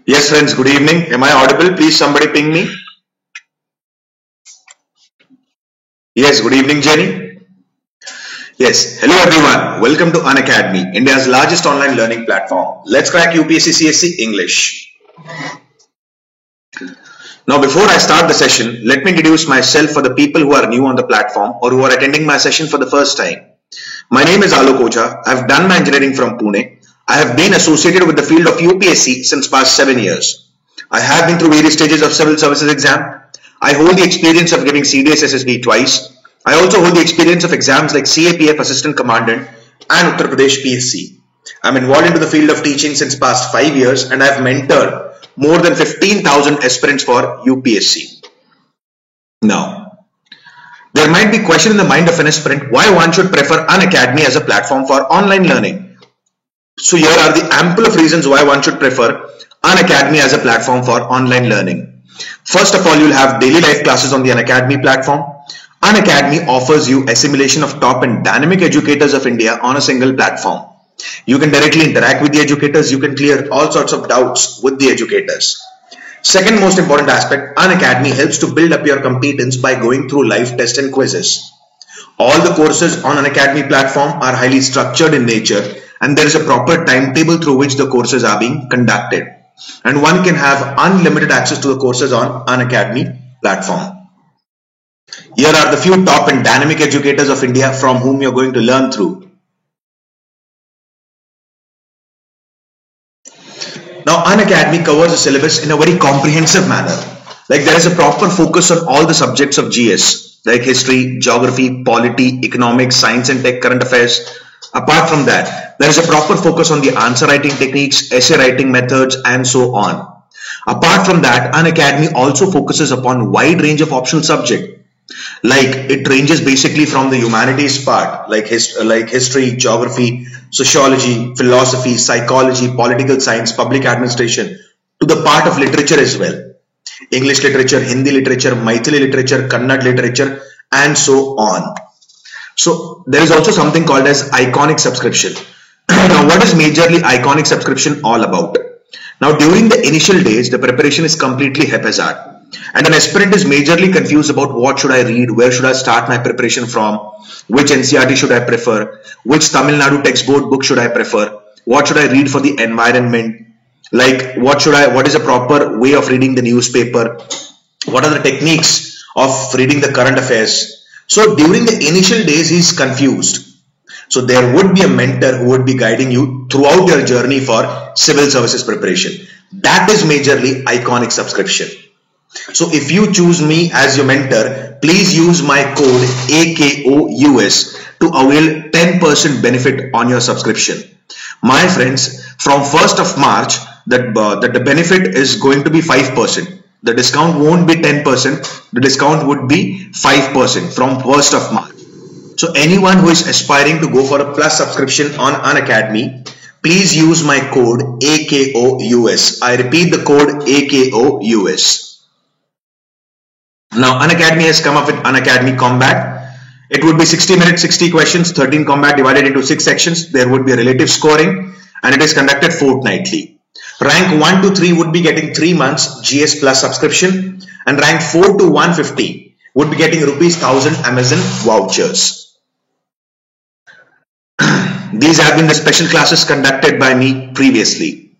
Yes, friends, good evening. Am I audible? Please, somebody ping me. Yes, good evening, Jenny. Yes, hello everyone. Welcome to Unacademy, India's largest online learning platform. Let's crack UPSC CSC English. Now, before I start the session, let me introduce myself for the people who are new on the platform or who are attending my session for the first time. My name is Alok Ocha. I've done my engineering from Pune. I have been associated with the field of UPSC since past 7 years. I have been through various stages of civil services exam. I hold the experience of giving CDS SSB twice. I also hold the experience of exams like CAPF Assistant Commandant and Uttar Pradesh PSC. I'm involved into the field of teaching since past 5 years and I've mentored more than 15,000 aspirants for UPSC. Now, there might be question in the mind of an aspirant why one should prefer Unacademy as a platform for online learning. So here are the ample of reasons why one should prefer Unacademy as a platform for online learning. First of all, you'll have daily life classes on the Unacademy platform. Unacademy offers you assimilation of top and dynamic educators of India on a single platform. You can directly interact with the educators. You can clear all sorts of doubts with the educators. Second most important aspect, Unacademy helps to build up your competence by going through live tests and quizzes. All the courses on Unacademy platform are highly structured in nature and there is a proper timetable through which the courses are being conducted. And one can have unlimited access to the courses on Unacademy platform. Here are the few top and dynamic educators of India from whom you're going to learn through. Now, Unacademy covers the syllabus in a very comprehensive manner. Like there is a proper focus on all the subjects of GS, like history, geography, polity, economics, science and tech, current affairs. Apart from that, there is a proper focus on the answer writing techniques, essay writing methods, and so on. Apart from that, Unacademy also focuses upon wide range of optional subjects. Like it ranges basically from the humanities part, like history, geography, sociology, philosophy, psychology, political science, public administration, to the part of literature as well. English literature, Hindi literature, Maithili literature, Kannada literature, and so on. So there is also something called as iconic subscription. Now, what is majorly iconic subscription all about? Now, during the initial days, the preparation is completely haphazard. And an aspirant is majorly confused about what should I read, where should I start my preparation from, which NCERT should I prefer, which Tamil Nadu textbook book should I prefer, what should I read for the environment, like what is a proper way of reading the newspaper, what are the techniques of reading the current affairs. So during the initial days, he's confused. So there would be a mentor who would be guiding you throughout your journey for civil services preparation. That is majorly iconic subscription. So if you choose me as your mentor, please use my code AKOUS to avail 10% benefit on your subscription. My friends, from 1st of March, the benefit is going to be 5%. The discount won't be 10%. The discount would be 5% from 1st of March. So anyone who is aspiring to go for a plus subscription on Unacademy, please use my code AKOUS. I repeat the code AKOUS. Now, Unacademy has come up with Unacademy Combat. It would be 60 minutes, 60 questions, 13 combat divided into 6 sections. There would be a relative scoring and it is conducted fortnightly. Rank 1 to 3 would be getting 3 months GS Plus subscription and rank 4 to 150 would be getting rupees 1000 Amazon vouchers. These have been the special classes conducted by me previously.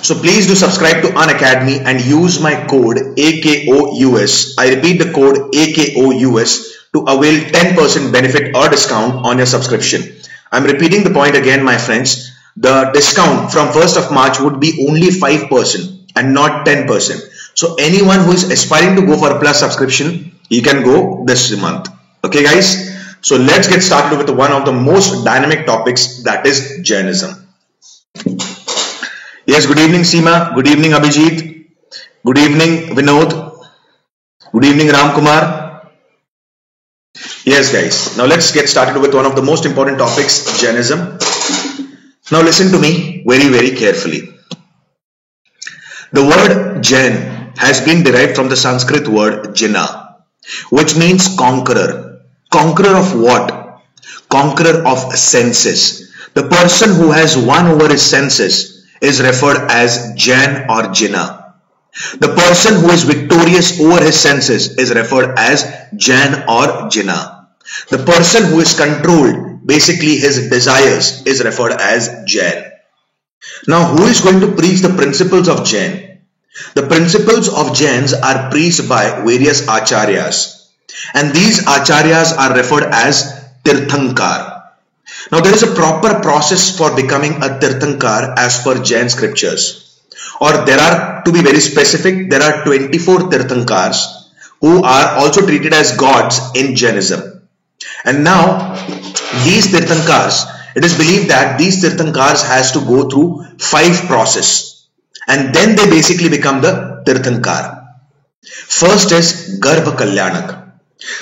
So please do subscribe to Unacademy and use my code AKOUS. I repeat the code AKOUS to avail 10% benefit or discount on your subscription. I'm repeating the point again, my friends. The discount from 1st of March would be only 5% and not 10%. So anyone who is aspiring to go for a plus subscription, you can go this month. Okay guys, so let's get started with one of the most dynamic topics, that is Jainism. Yes, good evening Seema, good evening Abhijit, good evening Vinod, good evening Ram Kumar. Yes guys, now let's get started with one of the most important topics, Jainism. Now listen to me very carefully. The word Jain has been derived from the Sanskrit word Jina, which means conqueror. Conqueror of what? Conqueror of senses. The person who has won over his senses is referred as Jain or Jinnah. The person who is victorious over his senses is referred as Jain or Jinnah. The person who is controlled, basically his desires, is referred as Jain. Now, who is going to preach the principles of Jain? The principles of Jains are preached by various acharyas, and these acharyas are referred as Tirthankar. Now, there is a proper process for becoming a Tirthankar as per Jain scriptures, or there are, to be very specific, there are 24 Tirthankars who are also treated as gods in Jainism. And now, these Tirthankars, it is believed that these Tirthankars has to go through 5 processes, and then they basically become the Tirthankar. First is Garbha Kalyanak.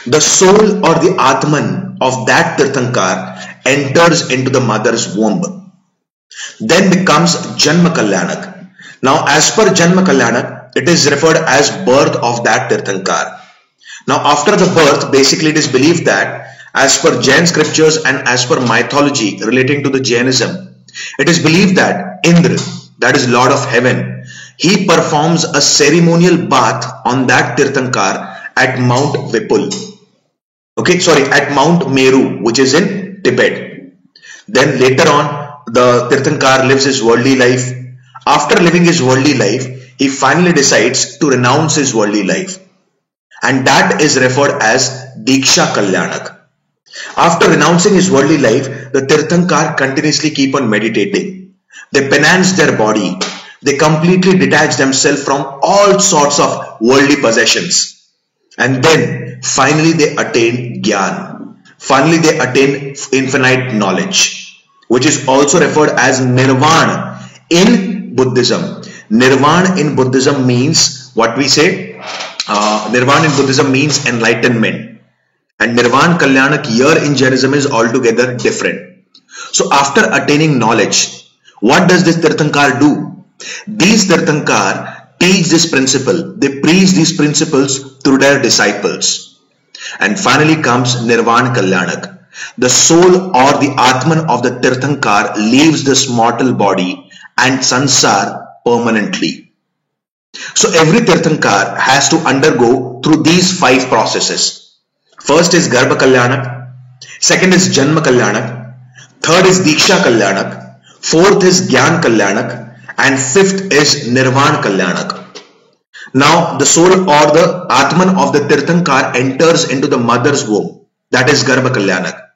The soul or the Atman of that Tirthankar enters into the mother's womb. Then becomes Janma Kalyanak. Now, as per Janma Kalyanak, it is referred as birth of that Tirthankar. Now, after the birth, basically it is believed that as per Jain scriptures and as per mythology relating to the Jainism, it is believed that Indra, that is Lord of Heaven, he performs a ceremonial bath on that Tirthankar at Mount Vipul. At Mount Meru, which is in Tibet. Then later on, the Tirthankar lives his worldly life. After living his worldly life, he finally decides to renounce his worldly life. And that is referred as Diksha Kalyanak. After renouncing his worldly life, the Tirthankar continuously keep on meditating. They penance their body. They completely detach themselves from all sorts of worldly possessions. And then finally they attain Gyan. Finally they attain infinite knowledge, which is also referred as Nirvana in Buddhism. Nirvana in Buddhism means what we say? Nirvana in Buddhism means enlightenment. And Nirvana Kalyanak here in Jainism is altogether different. So after attaining knowledge, what does this Tirthankar do? These Tirthankar teach this principle. They preach these principles through their disciples. And finally comes Nirvana Kalyanak. The soul or the Atman of the Tirthankar leaves this mortal body and sansar permanently. So every Tirthankar has to undergo through these 5 processes. First is Garbha Kalyanak, second is Janma Kalyanak, third is Diksha Kalyanak, fourth is Gyan Kalyanak, and fifth is Nirvana Kalyanak. Now the soul or the Atman of the Tirthankar enters into the mother's womb, that is Garbha Kalyanak.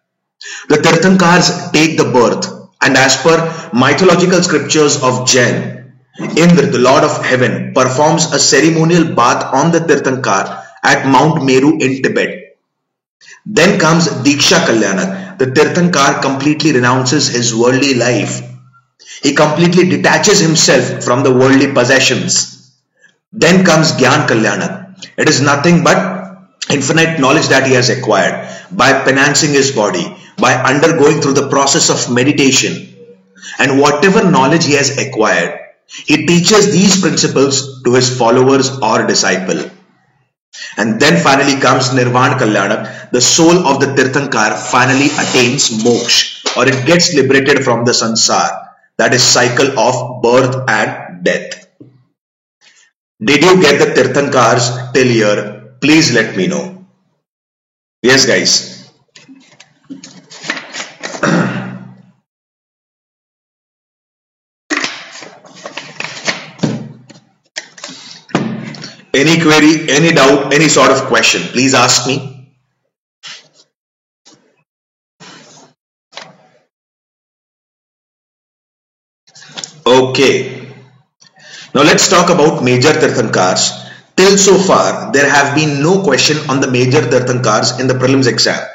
The Tirthankars take the birth, and as per mythological scriptures of Jain, Indra, the Lord of Heaven, performs a ceremonial bath on the Tirthankar at Mount Meru in Tibet. Then comes Diksha Kalyanak. The Tirthankar completely renounces his worldly life. He completely detaches himself from the worldly possessions. Then comes Gyan Kalyanak. It is nothing but infinite knowledge that he has acquired by penancing his body, by undergoing through the process of meditation. And whatever knowledge he has acquired, he teaches these principles to his followers or disciple. And then finally comes Nirvana Kalyanak. The soul of the Tirthankar finally attains moksha, or it gets liberated from the sansar, that is cycle of birth and death. Did you get the Tirthankars till here? Please let me know. Yes guys. Any query, any doubt, any sort of question, please ask me. Okay. Now let's talk about major Tirthankars. Till so far, there have been no question on the major Tirthankars in the prelims exam.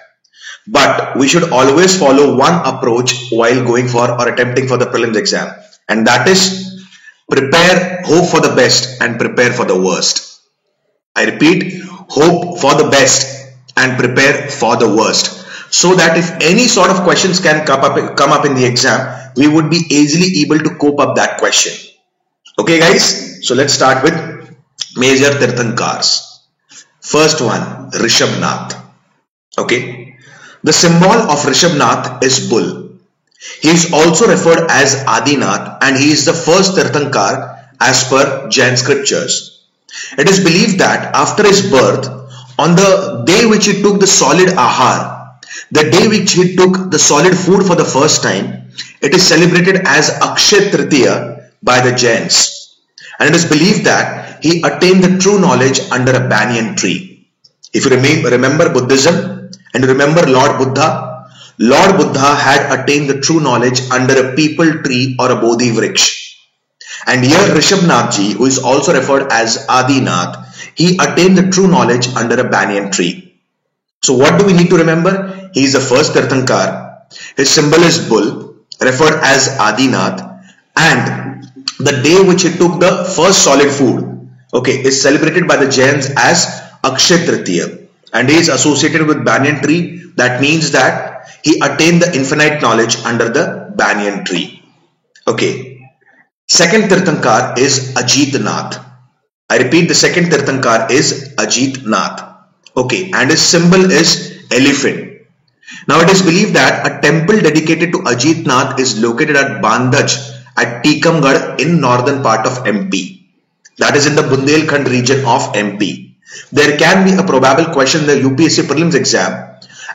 But we should always follow one approach while going for or attempting for the prelims exam. And that is prepare, hope for the best and prepare for the worst. I repeat, hope for the best and prepare for the worst. So that if any sort of questions can come up in the exam, we would be easily able to cope up that question. Okay guys, so let's start with major Tirthankars. First one, Rishabhnath. Okay, the symbol of Rishabhnath is bull. He is also referred as Adinath, and he is the first Tirthankar as per Jain scriptures. It is believed that after his birth, on the day which he took the solid ahar, the day which he took the solid food for the first time, it is celebrated as Akshay Tritiya by the Jains. And it is believed that he attained the true knowledge under a banyan tree. If you remember Buddhism and you remember Lord Buddha had attained the true knowledge under a peepal tree or a Bodhi Vriksh. And here Rishabhnath ji, who is also referred as Adinath, he attained the true knowledge under a banyan tree. So what do we need to remember? He is the first Tirthankar. His symbol is bull, referred as Adinath, and the day which he took the first solid food, okay, is celebrated by the Jains as Akshay Tritiya, and he is associated with banyan tree. That means that he attained the infinite knowledge under the banyan tree. Okay. Second Tirthankar is Ajit Nath. I repeat, the second Tirthankar is Ajit Nath. Okay, and his symbol is elephant. Now it is believed that a temple dedicated to Ajit Nath is located at Bandaj at Tikamgarh in northern part of MP. That is in the Bundelkhand region of MP. There can be a probable question in the UPSC prelims exam.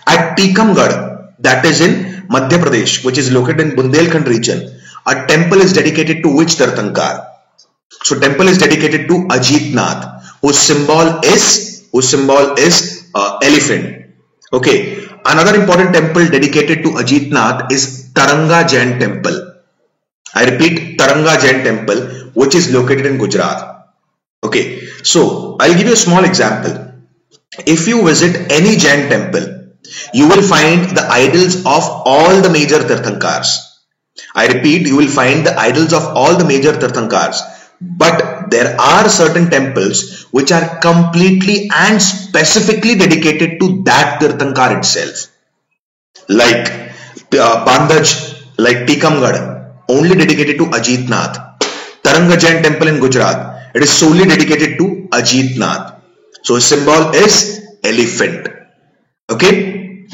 At Tikamgarh, that is in Madhya Pradesh, which is located in Bundelkhand region, a temple is dedicated to which Tirthankar? So temple is dedicated to Ajit Nath, whose symbol is elephant. Okay. Another important temple dedicated to Ajit Nath is Taranga Jain temple. I repeat, Taranga Jain temple, which is located in Gujarat. Okay. So I'll give you a small example. If you visit any Jain temple, you will find the idols of all the major Tirthankars. I repeat, you will find the idols of all the major Tirthankars. But there are certain temples which are completely and specifically dedicated to that Tirthankar itself. Like Bandaj, like Tikamgarh, only dedicated to Ajit Nath. Taranga Jain temple in Gujarat, it is solely dedicated to Ajit Nath. So his symbol is elephant. Okay.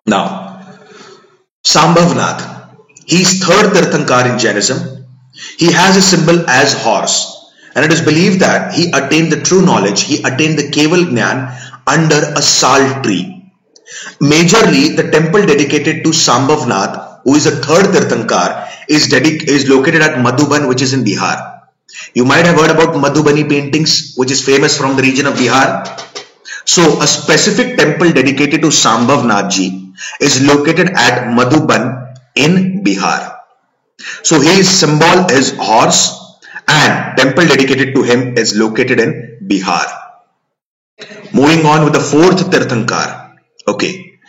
Now, Sambhavnath. He is third Tirthankar in Jainism. He has a symbol as horse, and it is believed that he attained the true knowledge, he attained the Keval Gnan under a sal tree. Majorly, the temple dedicated to Sambhavnath, who is a third Tirthankar, is located at Madhuban, which is in Bihar. You might have heard about Madhubani paintings, which is famous from the region of Bihar. So, a specific temple dedicated to Sambhavnath ji is located at Madhuban in Bihar. So his symbol is horse, and temple dedicated to him is located in Bihar. Moving on with the fourth Tirthankar. Okay.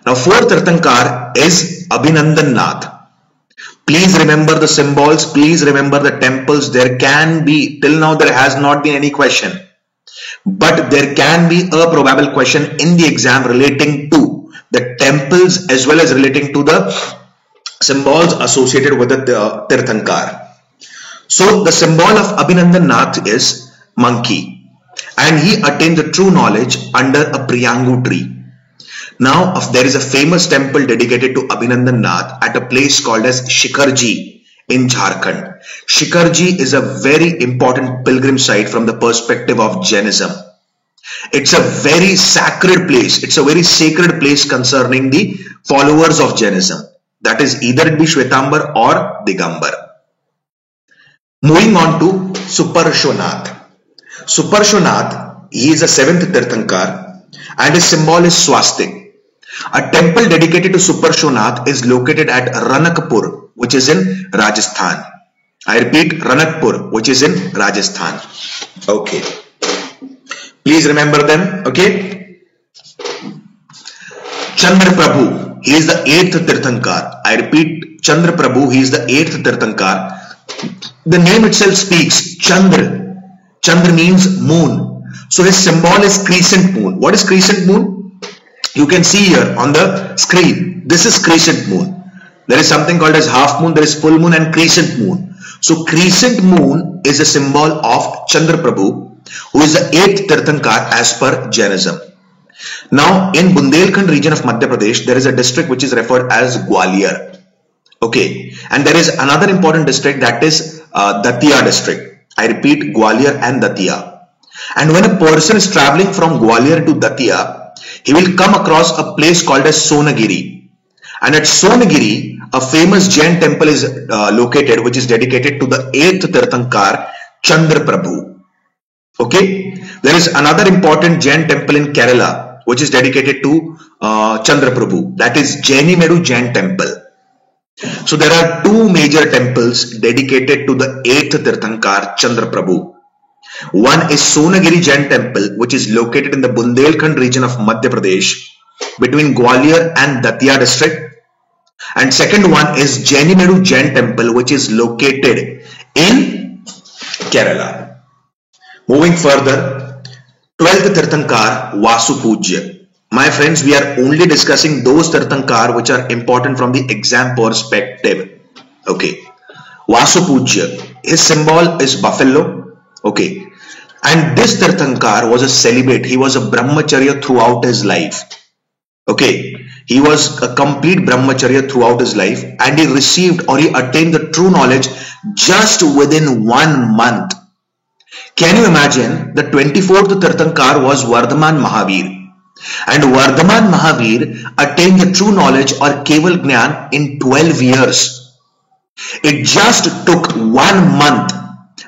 Now fourth Tirthankar is Abhinandan Nath. Please remember the symbols. Please remember the temples. There can be, till now there has not been any question, but there can be a probable question in the exam relating to the temples as well as relating to the symbols associated with the Tirthankar. So the symbol of Abhinandan Nath is monkey, and he attained the true knowledge under a Priyangu tree. Now there is a famous temple dedicated to Abhinandan Nath at a place called as Shikharji in Jharkhand. Shikharji is a very important pilgrim site from the perspective of Jainism. It's a very sacred place. It's a very sacred place concerning the followers of Jainism. That is, either it be Shwetambar or Digambar. Moving on to Suparshvanath. Suparshvanath, he is a seventh Tirthankar, and his symbol is swastik. A temple dedicated to Suparshvanath is located at Ranakpur, which is in Rajasthan. I repeat, Ranakpur, which is in Rajasthan. Okay. Please remember them. Okay. Chandra Prabhu. He is the 8th Tirthankar. I repeat, Chandra Prabhu, he is the 8th Tirthankar. The name itself speaks. Chandra. Chandra means moon. So his symbol is crescent moon. What is crescent moon? You can see here on the screen. This is crescent moon. There is something called as half moon, there is full moon and crescent moon. So crescent moon is a symbol of Chandra Prabhu, who is the 8th Tirthankar as per Jainism. Now in Bundelkhand region of Madhya Pradesh, there is a district which is referred as Gwalior. Okay, and there is another important district, that is Datia district. I repeat, Gwalior and Datia. And when a person is traveling from Gwalior to Datia, he will come across a place called as Sonagiri. And at Sonagiri, a famous Jain temple is located, which is dedicated to the 8th Tirthankar, Chandra Prabhu. Okay, there is another important Jain temple in Kerala, which is dedicated to Chandra Prabhu, that is Jainimedu Jain temple. So there are two major temples dedicated to the 8th Tirthankar, Chandra Prabhu. One is Sonagiri Jain temple, which is located in the Bundelkhand region of Madhya Pradesh, between Gwalior and Datia district. And second one is Jainimedu Jain temple, which is located in Kerala. Moving further, 12th Tirthankar, Vasupujya. My friends, we are only discussing those Tirthankar which are important from the exam perspective. Okay. Vasupujya, his symbol is buffalo. Okay. And this Tirthankar was a celibate. He was a brahmacharya throughout his life. Okay. He was a complete brahmacharya throughout his life, and he received or he attained the true knowledge just within 1 month. Can you imagine? The 24th Tirthankar was Vardhaman Mahavir. And Vardhaman Mahavir attained the true knowledge or Keval Gnan in 12 years. It just took 1 month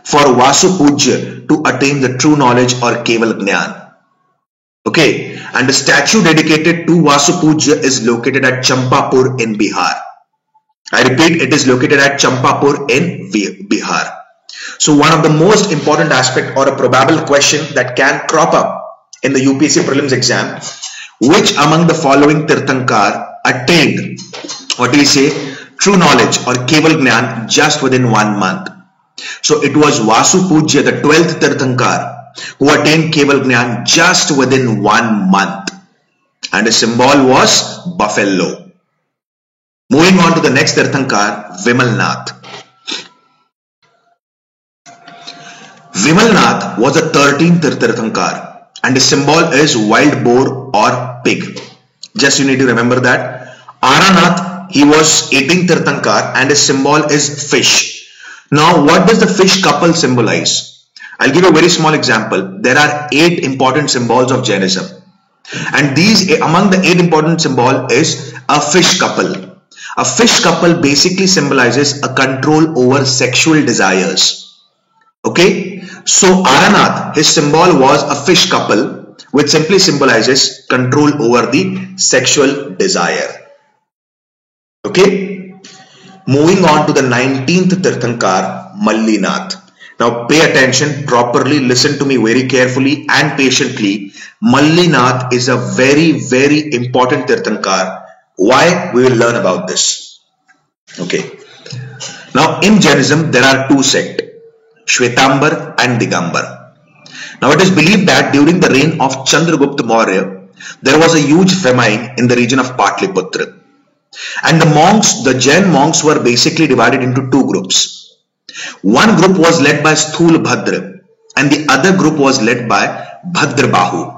for Vasupujya to attain the true knowledge or Keval Gnan. Okay, and the statue dedicated to Vasupujya is located at Champapur in Bihar. I repeat, it is located at Champapur in Bihar. So one of the most important aspect or a probable question that can crop up in the UPSC prelims exam, which among the following Tirthankar attained, what do we say, true knowledge or Keval Gnan just within 1 month? So it was Vasupujya, the 12th Tirthankar, who attained Keval Gnan just within 1 month. And his symbol was buffalo. Moving on to the next Tirthankar, Vimalnath. Vimalnath was the 13th Tirthankar, and his symbol is wild boar or pig. Just you need to remember that. Aranath, he was 18th Tirthankar, and his symbol is fish. Now, what does the fish couple symbolize? I'll give a very small example. There are 8 important symbols of Jainism, and these among the 8 important symbol is a fish couple. A fish couple basically symbolizes a control over sexual desires. Okay, so Aranath, his symbol was a fish couple, which simply symbolizes control over the sexual desire. Okay, moving on to the 19th Tirthankar, Mallinath. Now pay attention, properly listen to me very carefully and patiently. Mallinath is a very important Tirthankar. Why? We will learn about this. Okay, now in Jainism there are 2 sects, Shwetambar and Digambar. Now it is believed that during the reign of Chandragupta Maurya, there was a huge famine in the region of Patliputra. And the monks, the Jain monks, were basically divided into 2 groups. One group was led by Sthul Bhadra and the other group was led by Bhadrabahu.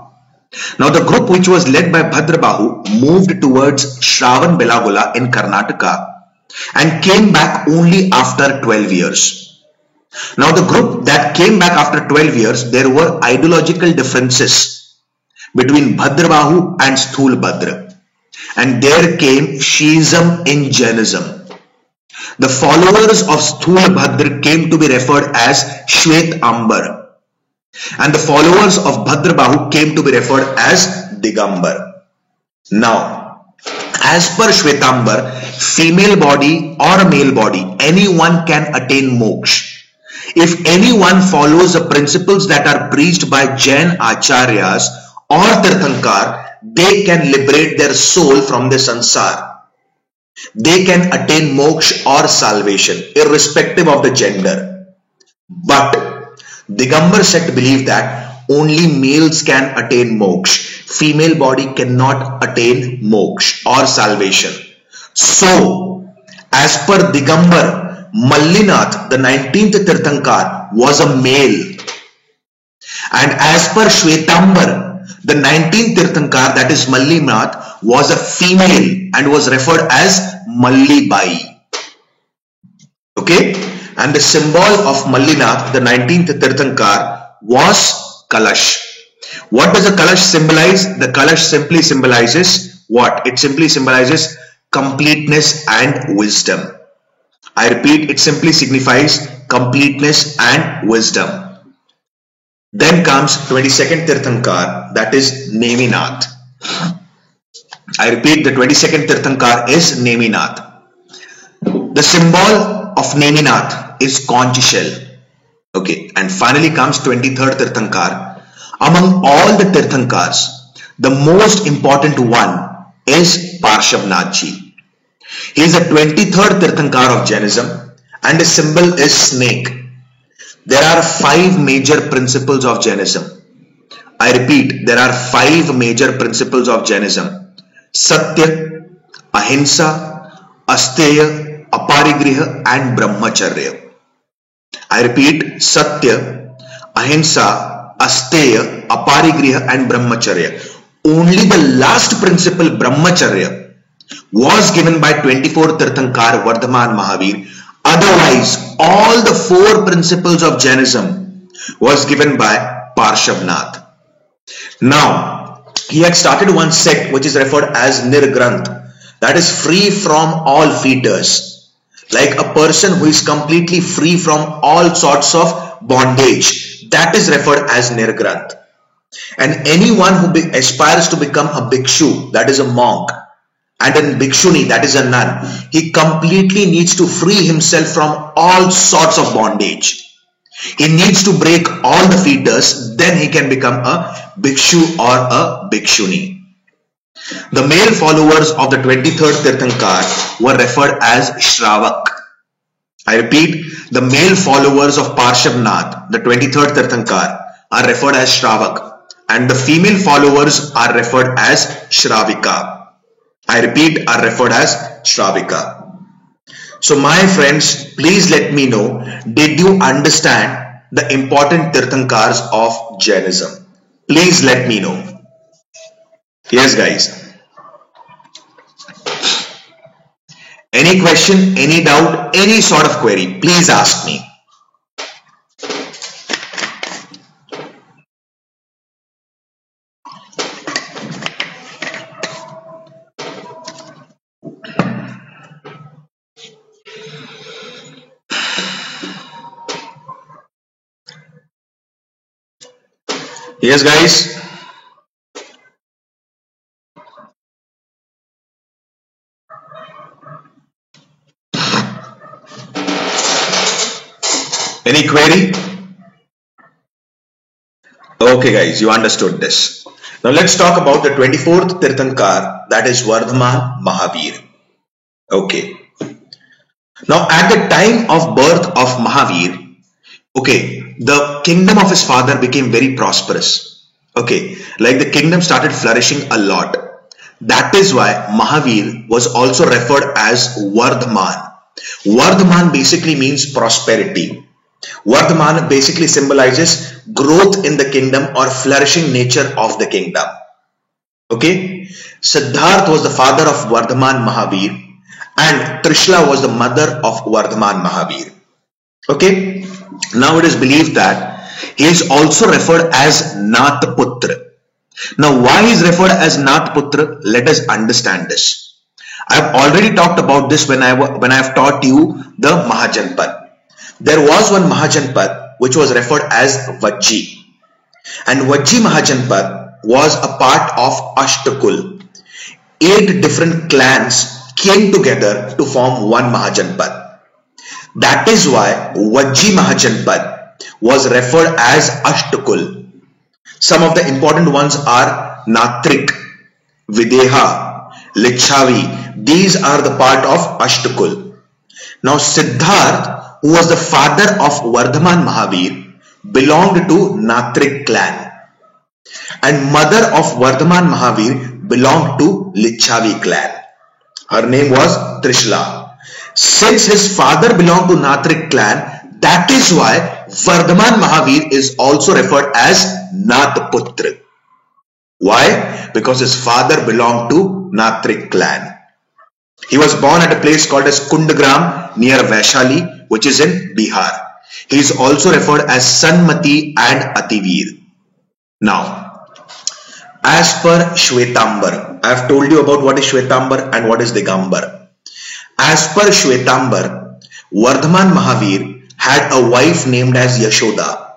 Now the group which was led by Bhadrabahu moved towards Shravan Belagula in Karnataka and came back only after 12 years. Now the group that came back after 12 years, there were ideological differences between Bhadrabahu and Sthul Bhadra, and there came Shiism in Jainism. The followers of Sthul Bhadra came to be referred as Shwetambar, and the followers of Bhadrabahu came to be referred as Digambar. Now, as per Shwetambar, female body or a male body, anyone can attain moksha. If anyone follows the principles that are preached by Jain Acharyas or Tirthankar, they can liberate their soul from the sansar. They can attain moksha or salvation, irrespective of the gender. But Digambar sect believe that only males can attain moksha. Female body cannot attain moksha or salvation. So, as per Digambar, Mallinath, the 19th Tirthankar, was a male. And as per Shwetambar, the 19th Tirthankar, that is Mallinath, was a female and was referred as Mallibai. Okay, and the symbol of Mallinath, the 19th Tirthankar, was Kalash. What does the Kalash symbolize? The Kalash simply symbolizes what? It simply symbolizes completeness and wisdom. I repeat, it simply signifies completeness and wisdom. Then comes 22nd Tirthankar, that is Neminath. I repeat, the 22nd Tirthankar is Neminath. The symbol of Neminath is conch shell. Okay, and finally comes 23rd Tirthankar. Among all the Tirthankars, the most important one is Parshabnath Ji. He is the 23rd Tirthankar of Jainism and his symbol is snake. There are 5 major principles of Jainism. I repeat, there are 5 major principles of Jainism. Satya, Ahimsa, Asteya, Aparigriha and Brahmacharya. I repeat, Satya, Ahimsa, Asteya, Aparigriha and Brahmacharya. Only the last principle, Brahmacharya, was given by 24th Tirthankar Vardhaman Mahavir. Otherwise, all the 4 principles of Jainism was given by Parshabnath. Now, he had started one sect which is referred as Nirgranth, that is free from all feeders, like a person who is completely free from all sorts of bondage, that is referred as Nirgranth. And anyone who aspires to become a bhikshu, that is a monk, and a bhikshuni, that is a nun, he completely needs to free himself from all sorts of bondage. He needs to break all the fetters, then he can become a bhikshu or a bhikshuni. The male followers of the 23rd Tirthankar were referred as Shravak. I repeat, the male followers of Parshabnath, the 23rd Tirthankar, are referred as Shravak, and the female followers are referred as Shravika. I repeat, are referred as Shravika. So my friends, please let me know, did you understand the important Tirthankars of Jainism? Please let me know. Yes guys. Any question, any doubt, any sort of query, please ask me. Yes guys. Any query? Okay guys, you understood this. Now let's talk about the 24th Tirthankar, that is Vardhaman Mahavir. Okay. Now at the time of birth of Mahavir, okay, the kingdom of his father became very prosperous. Okay, like the kingdom started flourishing a lot. That is why Mahavir was also referred as Vardhaman. Vardhaman basically means prosperity. Vardhaman basically symbolizes growth in the kingdom or flourishing nature of the kingdom. Okay, Siddharth was the father of Vardhaman Mahavir and Trishla was the mother of Vardhaman Mahavir. Okay, now it is believed that he is also referred as Nathputra. Now why he is referred as Nathputra? Let us understand this. I have already talked about this when I have taught you the Mahajanpad. There was one Mahajanpad which was referred as Vajji, and Vajji Mahajanpad was a part of Ashtakul. 8 different clans came together to form one Mahajanpad. That is why Vajji Mahajanpad was referred as Ashtakul. Some of the important ones are Natrik, Videha, Lichavi. These are the part of Ashtakul. Now Siddharth, who was the father of Vardhaman Mahavir, belonged to Natrik clan, and mother of Vardhaman Mahavir belonged to Lichavi clan. Her name was Trishla. Since his father belonged to Natrik clan, that is why Vardhaman Mahavir is also referred as Nathputra. Why? Because his father belonged to Natrik clan. He was born at a place called as Kundagram near Vaishali, which is in Bihar. He is also referred as Sanmati and Ativir. Now, as per Shwetambar, I have told you about what is Shwetambar and what is Digambar. As per Shwetambar, Vardhaman Mahavir had a wife named as Yashoda,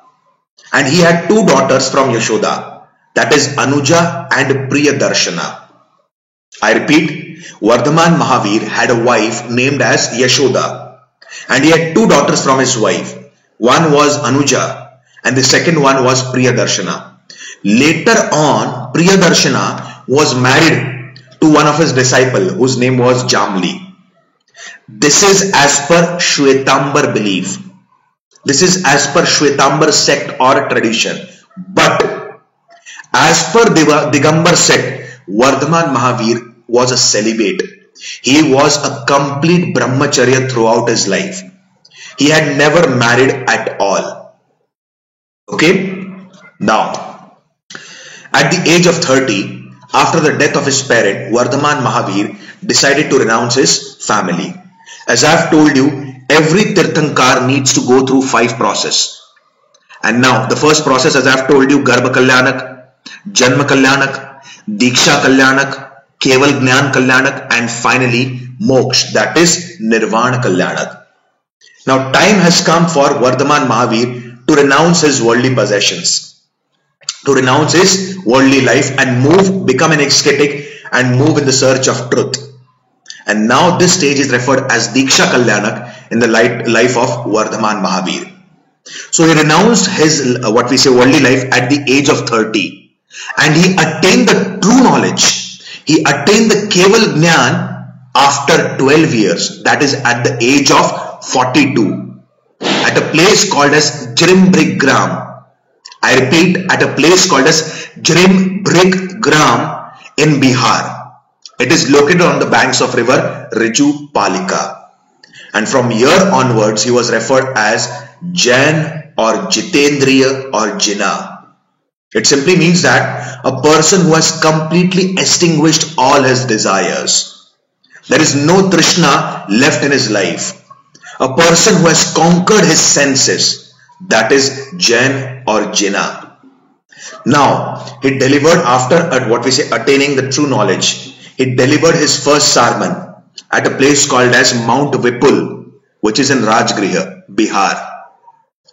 and he had two daughters from Yashoda, that is Anuja and Priyadarshana. I repeat, Vardhaman Mahavir had a wife named as Yashoda, and he had two daughters from his wife. One was Anuja and the second one was Priyadarshana. Later on, Priyadarshana was married to one of his disciples whose name was Jamli. This is as per Shwetambar belief. This is as per Shwetambar sect or tradition. But as per Digambar sect, Vardhaman Mahavir was a celibate. He was a complete brahmacharya throughout his life. He had never married at all. Okay? Now, at the age of 30, after the death of his parent, Vardhaman Mahavir decided to renounce his family. As I have told you, every Tirthankar needs to go through 5 processes. And now, the first process, as I have told you, Garbha Kalyanak, Janma Kalyanak, Diksha Kalyanak, Keval Jnana Kalyanak, and finally Moksha, that is Nirvana Kalyanak. Now time has come for Vardhaman Mahavir to renounce his worldly possessions, to renounce his worldly life and become an ascetic and move in the search of truth. And now this stage is referred as Diksha Kalyanak in the life of Vardhaman Mahavir. So he renounced his worldly life at the age of 30, and he attained the true knowledge. He attained the Keval Jnana after 12 years, that is at the age of 42, at a place called as Jrimbrig-gram. I repeat, at a place called as Jrimbrig-gram in Bihar. It is located on the banks of river Rijupalika. And from here onwards, he was referred as Jain or Jitendriya or Jina. It simply means that a person who has completely extinguished all his desires. There is no Trishna left in his life. A person who has conquered his senses, that is Jain or Jina. Now, he delivered after attaining the true knowledge. He delivered his first sermon at a place called as Mount Vipul, which is in Rajgriha, Bihar.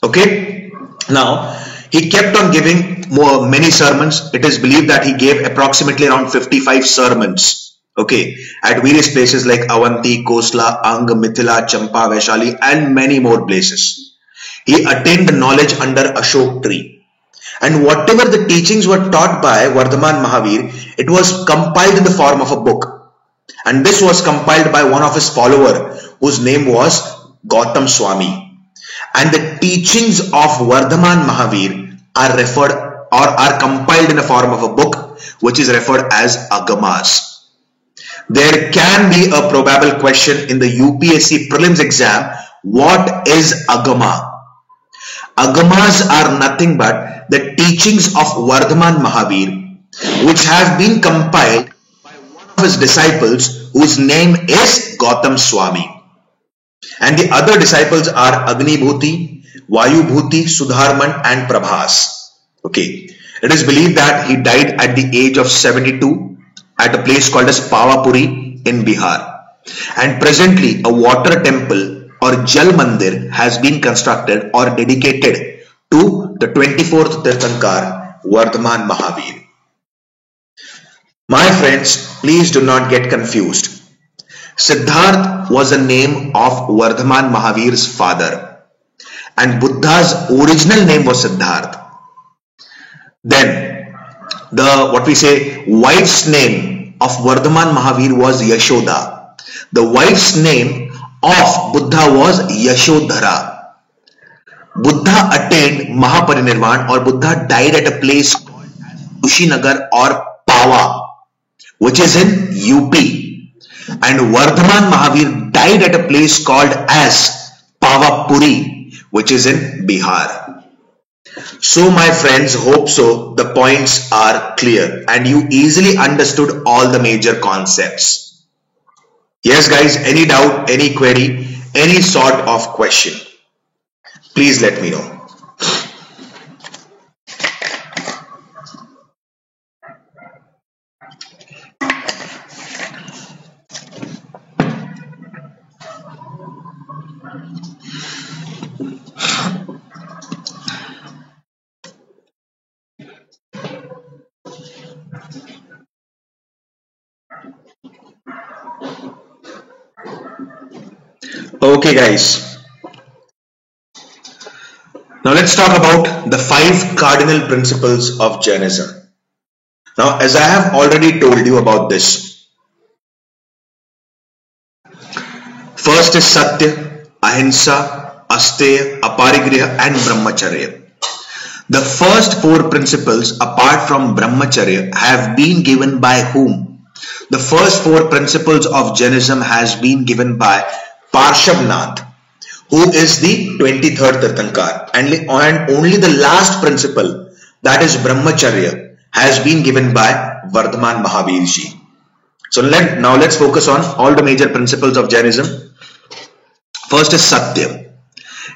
Okay. Now, he kept on giving many sermons. It is believed that he gave approximately around 55 sermons. Okay, at various places like Avanti, Kosla, Ang, Mithila, Champa, Vaishali, and many more places. He attained the knowledge under Ashok tree. And whatever the teachings were taught by Vardhaman Mahavir, it was compiled in the form of a book. And this was compiled by one of his followers, whose name was Gautam Swami. And the teachings of Vardhaman Mahavir are referred or are compiled in the form of a book, which is referred as Agamas. There can be a probable question in the UPSC prelims exam. What is Agama? Agamas are nothing but the teachings of Vardhaman Mahavir, which have been compiled by one of his disciples, whose name is Gautam Swami. And the other disciples are Agni Bhuti, Vayu Bhuti, Sudharman, and Prabhas. Okay. It is believed that he died at the age of 72 at a place called as Pavapuri in Bihar. And presently a water temple or Jal Mandir has been constructed or dedicated to the 24th Tirthankar, Vardhaman Mahavir. My friends, please do not get confused. Siddharth was a name of Vardhaman Mahavir's father, and Buddha's original name was Siddharth. Then the wife's name of Vardhaman Mahavir was Yashoda. The wife's name of Buddha was Yashodhara. Buddha attained Mahaparinirvan, or Buddha died at a place called Kushinagar or Pawa, which is in UP. And Vardhaman Mahavir died at a place called as Pavapuri, which is in Bihar. So my friends, hope so the points are clear and you easily understood all the major concepts. Yes guys, any doubt, any query, any sort of question, please let me know. Okay guys, now let's talk about the 5 cardinal principles of Jainism. Now, as I have already told you about this, first is Satya, Ahimsa, Asteya, Aparigriha and Brahmacharya. The first 4 principles apart from Brahmacharya have been given by whom? The first 4 principles of Jainism has been given by Parshabnath, who is the 23rd Tirthankar, and only the last principle, that is Brahmacharya, has been given by Vardhaman Mahavir Ji. So now let's focus on all the major principles of Jainism. First is Satya.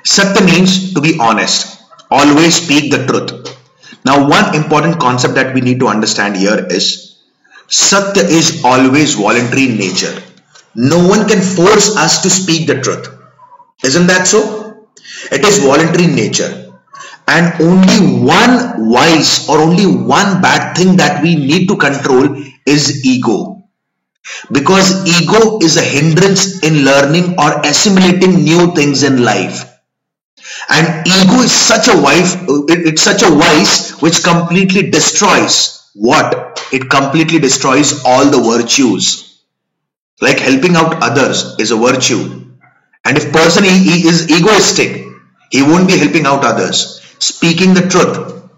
Satya means to be honest, always speak the truth. Now one important concept that we need to understand here is Satya is always voluntary in nature. No one can force us to speak the truth. Isn't that so? It is voluntary in nature. And only one vice or only one bad thing that we need to control is ego. Because ego is a hindrance in learning or assimilating new things in life. And ego is such a vice which completely destroys what? It completely destroys all the virtues. Like helping out others is a virtue. And if person he is egoistic, he won't be helping out others. Speaking the truth.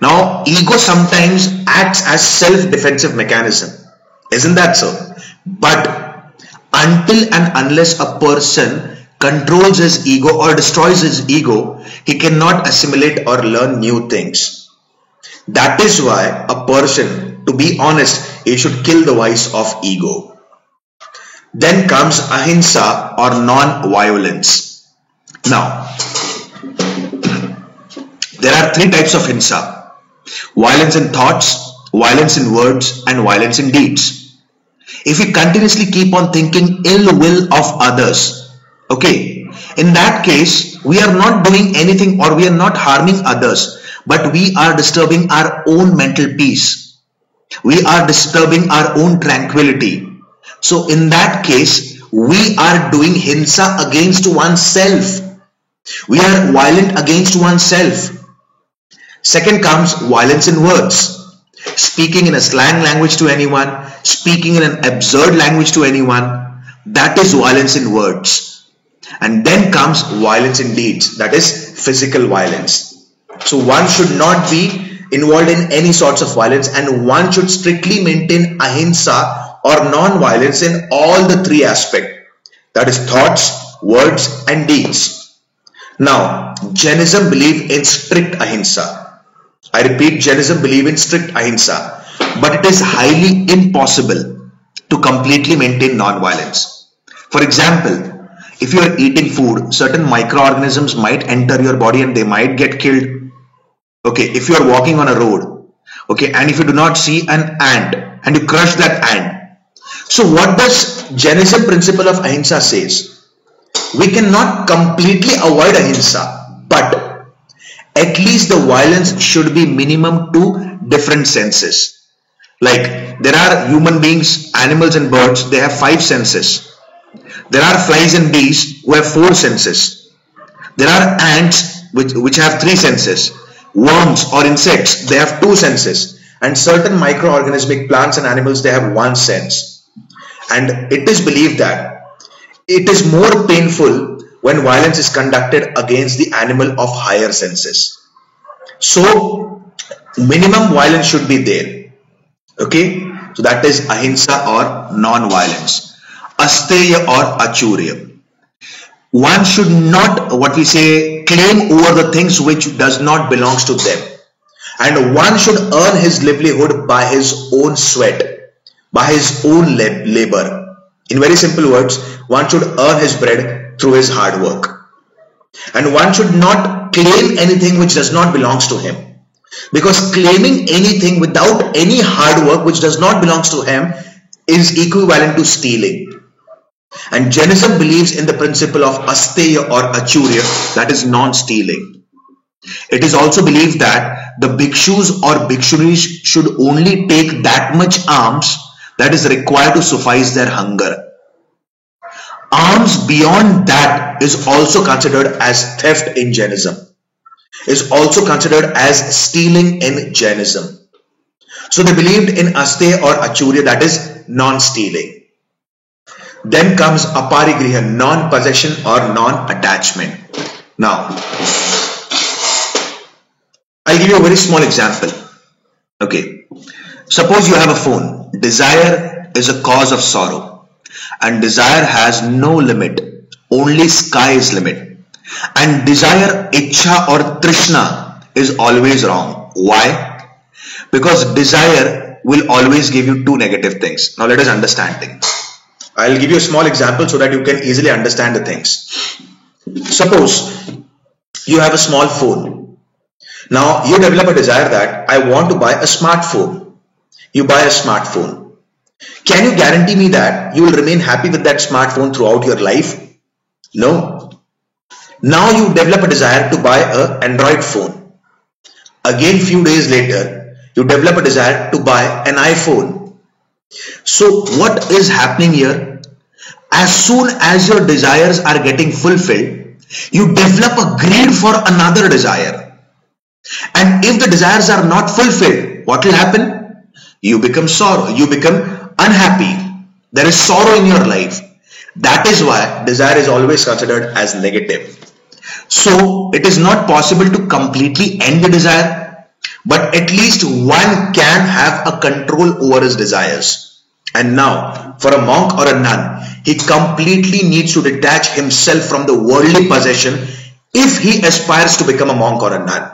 Now, ego sometimes acts as self-defensive mechanism. Isn't that so? But until and unless a person controls his ego or destroys his ego, he cannot assimilate or learn new things. That is why a person, to be honest, he should kill the vice of ego. Then comes ahimsa or non-violence. Now, there are 3 types of hinsa: violence in thoughts, violence in words, and violence in deeds. If we continuously keep on thinking ill will of others, okay, in that case, we are not doing anything or we are not harming others, but we are disturbing our own mental peace. We are disturbing our own tranquility. So in that case, we are doing hinsa against oneself. We are violent against oneself. Second comes violence in words. Speaking in a slang language to anyone, speaking in an absurd language to anyone, that is violence in words. And then comes violence in deeds, that is physical violence. So one should not be involved in any sorts of violence, and one should strictly maintain ahimsa or non-violence in all the 3 aspects, that is thoughts, words and deeds. Now, Jainism believe in strict ahimsa. I repeat, Jainism believe in strict ahimsa, but it is highly impossible to completely maintain non-violence. For example, if you are eating food, certain microorganisms might enter your body and they might get killed. Okay, if you are walking on a road, okay, and if you do not see an ant and you crush that ant, so what does Jainism principle of ahimsa says? We cannot completely avoid ahimsa, but at least the violence should be minimum to different senses. Like there are human beings, animals and birds, they have 5 senses. There are flies and bees who have 4 senses. There are ants which have 3 senses. Worms or insects, they have 2 senses. And certain microorganismic plants and animals, they have 1 sense. And it is believed that it is more painful when violence is conducted against the animal of higher senses. So minimum violence should be there. Okay, so that is ahimsa or non-violence. Asteya or achurya. One should not, what we say, claim over the things which does not belongs to them. And one should earn his livelihood by his own sweat, by his own labor. In very simple words, one should earn his bread through his hard work. And one should not claim anything which does not belong to him. Because claiming anything without any hard work which does not belong to him is equivalent to stealing. And Jainism believes in the principle of asteya or achurya, that is non-stealing. It is also believed that the bhikshus or bhikshunis should only take that much alms that is required to suffice their hunger. Alms beyond that is also considered as theft in Jainism, is also considered as stealing in Jainism. So they believed in asteya or achurya, that is non-stealing. Then comes aparigriha, non-possession or non-attachment. Now, I'll give you a very small example. Okay, suppose you have a phone. Desire is a cause of sorrow, and desire has no limit. Only sky is limit. And desire, ichha or trishna is always wrong. Why? Because desire will always give you two negative things. Now let us understand things. I'll give you a small example so that you can easily understand the things. Suppose you have a small phone. Now you develop a desire that I want to buy a smartphone. You buy a smartphone. Can you guarantee me that you will remain happy with that smartphone throughout your life? No. Now you develop a desire to buy an Android phone. Again, few days later, you develop a desire to buy an iPhone. So what is happening here? As soon as your desires are getting fulfilled, you develop a greed for another desire. And if the desires are not fulfilled, what will happen? You become sorrow, you become unhappy. There is sorrow in your life. That is why desire is always considered as negative. So it is not possible to completely end the desire, but at least one can have a control over his desires. And now, for a monk or a nun, he completely needs to detach himself from the worldly possession if he aspires to become a monk or a nun.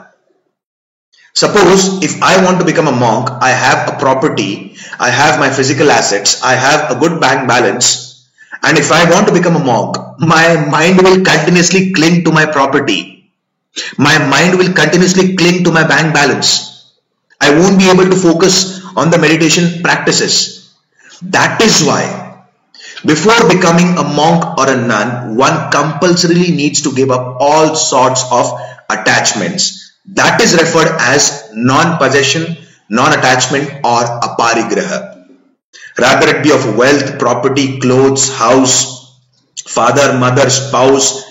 Suppose if I want to become a monk, I have a property, I have my physical assets, I have a good bank balance, and if I want to become a monk, my mind will continuously cling to my property. My mind will continuously cling to my bank balance. I won't be able to focus on the meditation practices. That is why before becoming a monk or a nun, one compulsorily needs to give up all sorts of attachments. That is referred as non-possession, non-attachment or aparigraha. Rather it be of wealth, property, clothes, house, father, mother, spouse,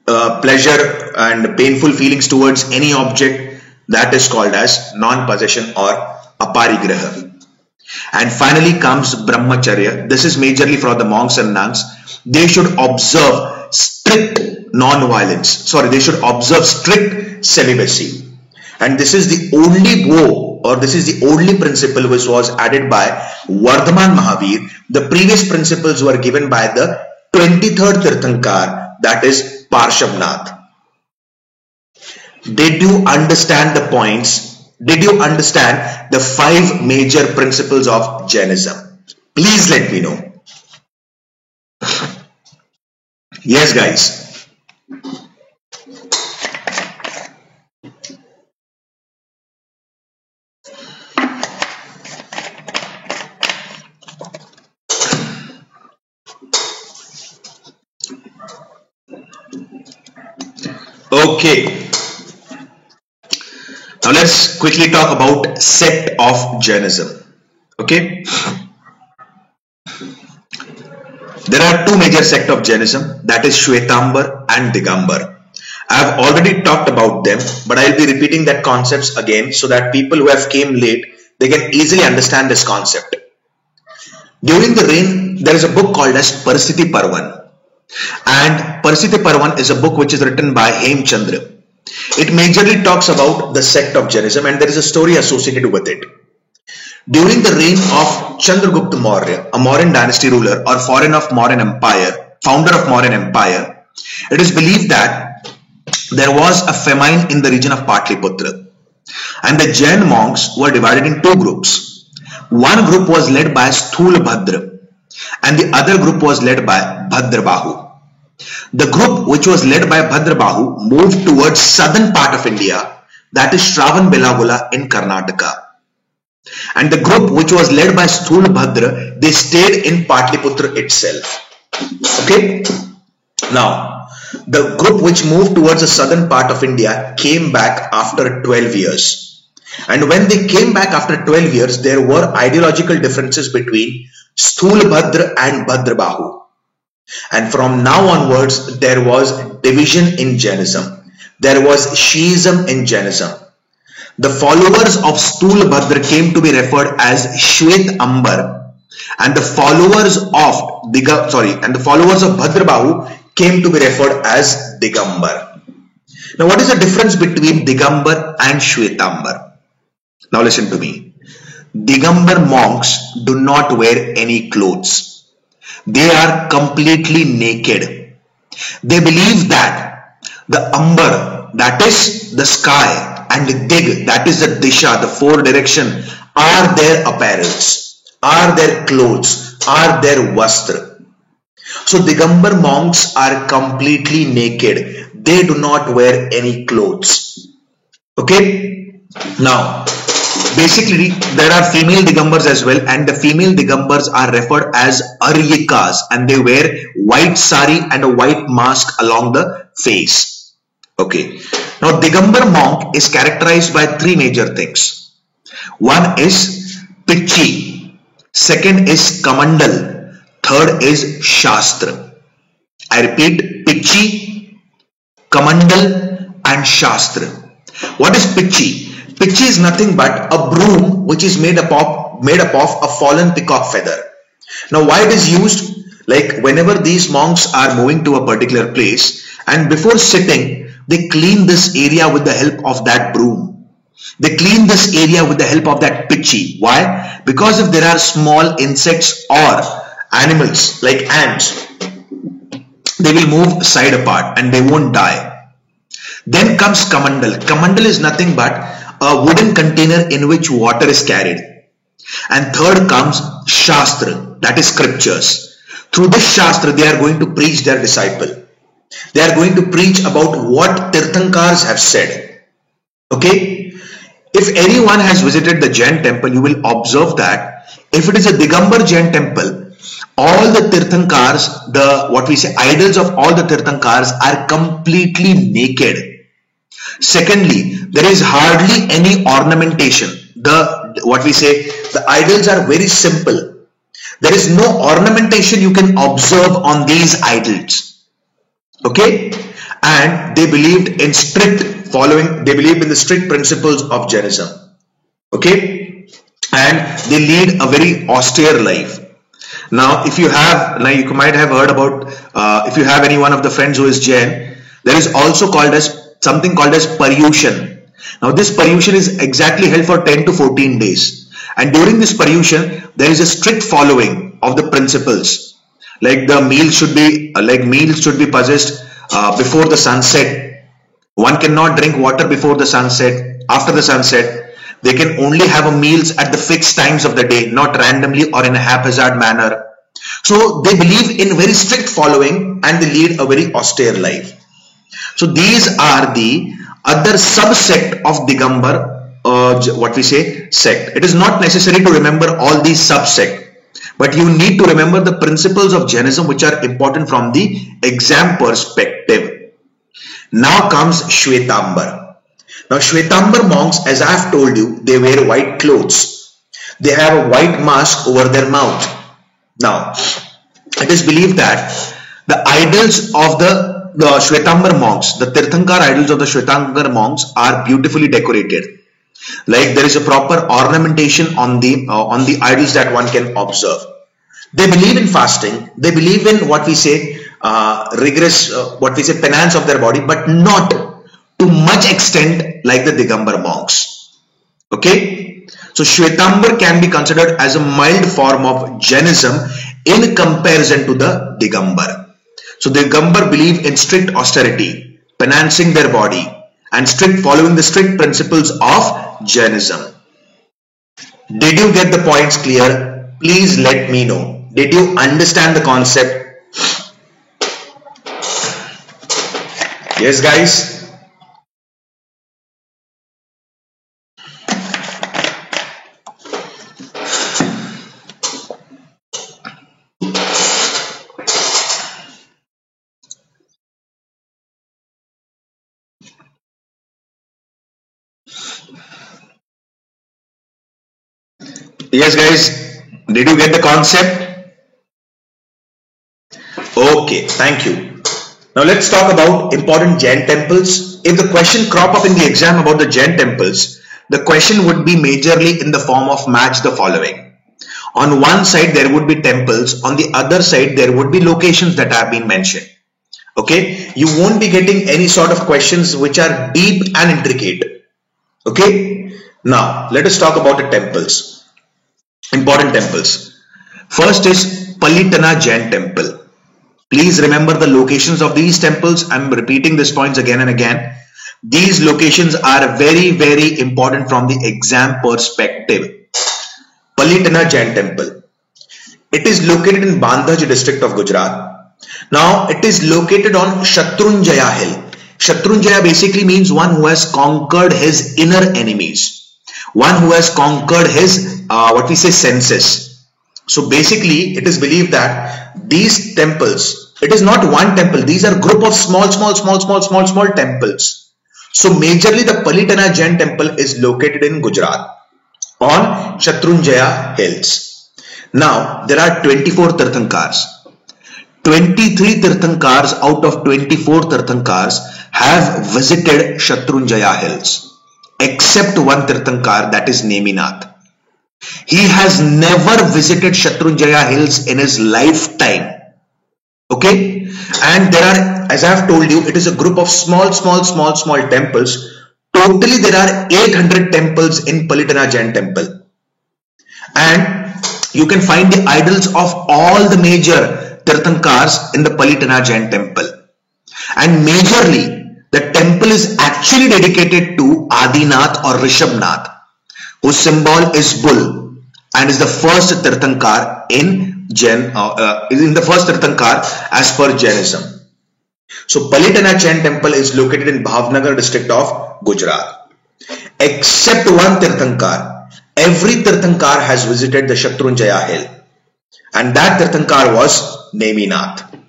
pleasure and painful feelings towards any object, that is called as non-possession or aparigraha. And finally comes brahmacharya. This is majorly for the monks and nuns. They should observe strict non-violence. Sorry, they should observe strict celibacy. And this is the only vow, or this is the only principle which was added by Vardhaman Mahavir. The previous principles were given by the 23rd Tirthankar, that is Parshavnath. Did you understand the points? Did you understand the 5 major principles of Jainism? Please let me know. Yes, guys. Okay. Now let's quickly talk about sect of Jainism. Okay. There are 2 major sects of Jainism, that is Shwetambar and Digambar. I have already talked about them, but I will be repeating that concepts again so that people who have came late, they can easily understand this concept. During the reign, there is a book called as Paristhiti Parvan. And Paristhiti Parvan is a book which is written by Hemchandra. It majorly talks about the sect of Jainism and there is a story associated with it. During the reign of Chandragupta Maurya, a Mauryan dynasty ruler or founder of Mauryan Empire, it is believed that there was a famine in the region of Patliputra. And the Jain monks were divided in 2 groups. One group was led by Sthula Bhadra and the other group was led by Bhadrabahu. The group which was led by Bhadrabahu moved towards southern part of India, that is Shravan Belagula in Karnataka. And the group which was led by Sthulabhadra, they stayed in Patliputra itself. Okay. Now, the group which moved towards the southern part of India came back after 12 years. And when they came back after 12 years, there were ideological differences between Sthulabhadra and Bhadrabahu. And from now onwards, there was division in Jainism. There was Shiism in Jainism. The followers of Sthulabhadra came to be referred as Shwetambar, and the followers of Bhadrabahu came to be referred as Digambar. Now, what is the difference between Digambar and Shwetambar? Now listen to me. Digambar monks do not wear any clothes. They are completely naked. They believe that the Ambar, that is the sky, and the Dig, that is the Disha, the four direction, are their apparels, are their clothes, are their vastra. So Digambar monks are completely naked. They do not wear any clothes. Okay. Now, basically, there are female Digambars as well, and the female Digambars are referred as Aryikas, and they wear white sari and a white mask along the face. Okay. Now, Digambar monk is characterized by three major things. One is Pichi, second is Kamandal, third is Shastra. I repeat, Pichi, Kamandal and Shastra. What is Pichi? Pichi is nothing but a broom which is made up of a fallen peacock feather. Now, why it is used? Like whenever these monks are moving to a particular place, and before sitting, they clean this area with the help of that broom. They clean this area with the help of that pichi. Why? Because if there are small insects or animals like ants, they will move side apart and they won't die. Then comes Kamandal. Kamandal is nothing but a wooden container in which water is carried. And third comes Shastra, that is scriptures. Through this Shastra, they are going to preach their disciple. They are going to preach about what Tirthankars have said. Okay? If anyone has visited the Jain temple, you will observe that if it is a Digambar Jain temple, all the Tirthankars, idols of all the Tirthankars are completely naked. Secondly, there is hardly any ornamentation. The idols are very simple. There is no ornamentation you can observe on these idols. Okay, and they believed in the strict principles of Jainism. Okay, and they lead a very austere life. Now, you might have heard about, if you have any one of the friends who is Jain, there is also something called as Paryushan. Now, this Paryushan is exactly held for 10 to 14 days. And during this Paryushan, there is a strict following of the principles. Like the meals should be possessed before the sunset. One cannot drink water before the sunset. After the sunset, they can only have a meals at the fixed times of the day, not randomly or in a haphazard manner. So they believe in very strict following and they lead a very austere life. So these are the other subsect of Digambar, sect. It is not necessary to remember all these subsect. But you need to remember the principles of Jainism which are important from the exam perspective. Now comes Shwetambar. Now Shwetambar monks, as I have told you, they wear white clothes. They have a white mask over their mouth. Now, it is believed that the idols of the Shwetambar monks, the Tirthankar idols of the Shwetambar monks are beautifully decorated. Like there is a proper ornamentation on the idols that one can observe. They believe in fasting. They believe in rigorous, penance of their body, but not to much extent like the Digambar monks. Okay, so Shwetambar can be considered as a mild form of Jainism in comparison to the Digambar. So Digambar believe in strict austerity, penancing their body, and following the strict principles of Jainism. Did you get the points clear? Please let me know. Did you understand the concept? Yes, guys. Yes, guys. Did you get the concept? Okay, thank you. Now let's talk about important Jain temples. If the question crop up in the exam about the Jain temples, the question would be majorly in the form of match the following. On one side there would be temples, on the other side there would be locations that have been mentioned. Okay, you won't be getting any sort of questions which are deep and intricate. Okay, now let us talk about the temples, important temples. First is Palitana Jain temple. Please remember the locations of these temples. I'm repeating these points again and again. These locations are very, very important from the exam perspective. Palitana Jain temple. It is located in Bandhaj district of Gujarat. Now it is located on Shatrunjaya hill. Shatrunjaya basically means one who has conquered his inner enemies. One who has conquered his what we say senses. So basically it is believed that these temples, it is not one temple, these are group of small temples. So majorly the Palitana Jain temple is located in Gujarat on Shatrunjaya hills. Now there are 24 Tirthankars. 23 Tirthankars out of 24 Tirthankars have visited Shatrunjaya hills, except one Tirthankar, that is Neminath. He has never visited Shatrunjaya hills in his lifetime. Okay, and there are, as I have told you, it is a group of small temples. Totally there are 800 temples in Palitana Jain temple, and you can find the idols of all the major Tirthankars in the Palitana Jain temple. And majorly the temple is actually dedicated to Adinath or Rishabhnath, whose symbol is bull and is the first Tirthankar in the first Tirthankar as per Jainism. So Palitana Jain temple is located in Bhavnagar district of Gujarat. Except one Tirthankar, every Tirthankar has visited the Shatrunjaya hill, and that Tirthankar was Neminath.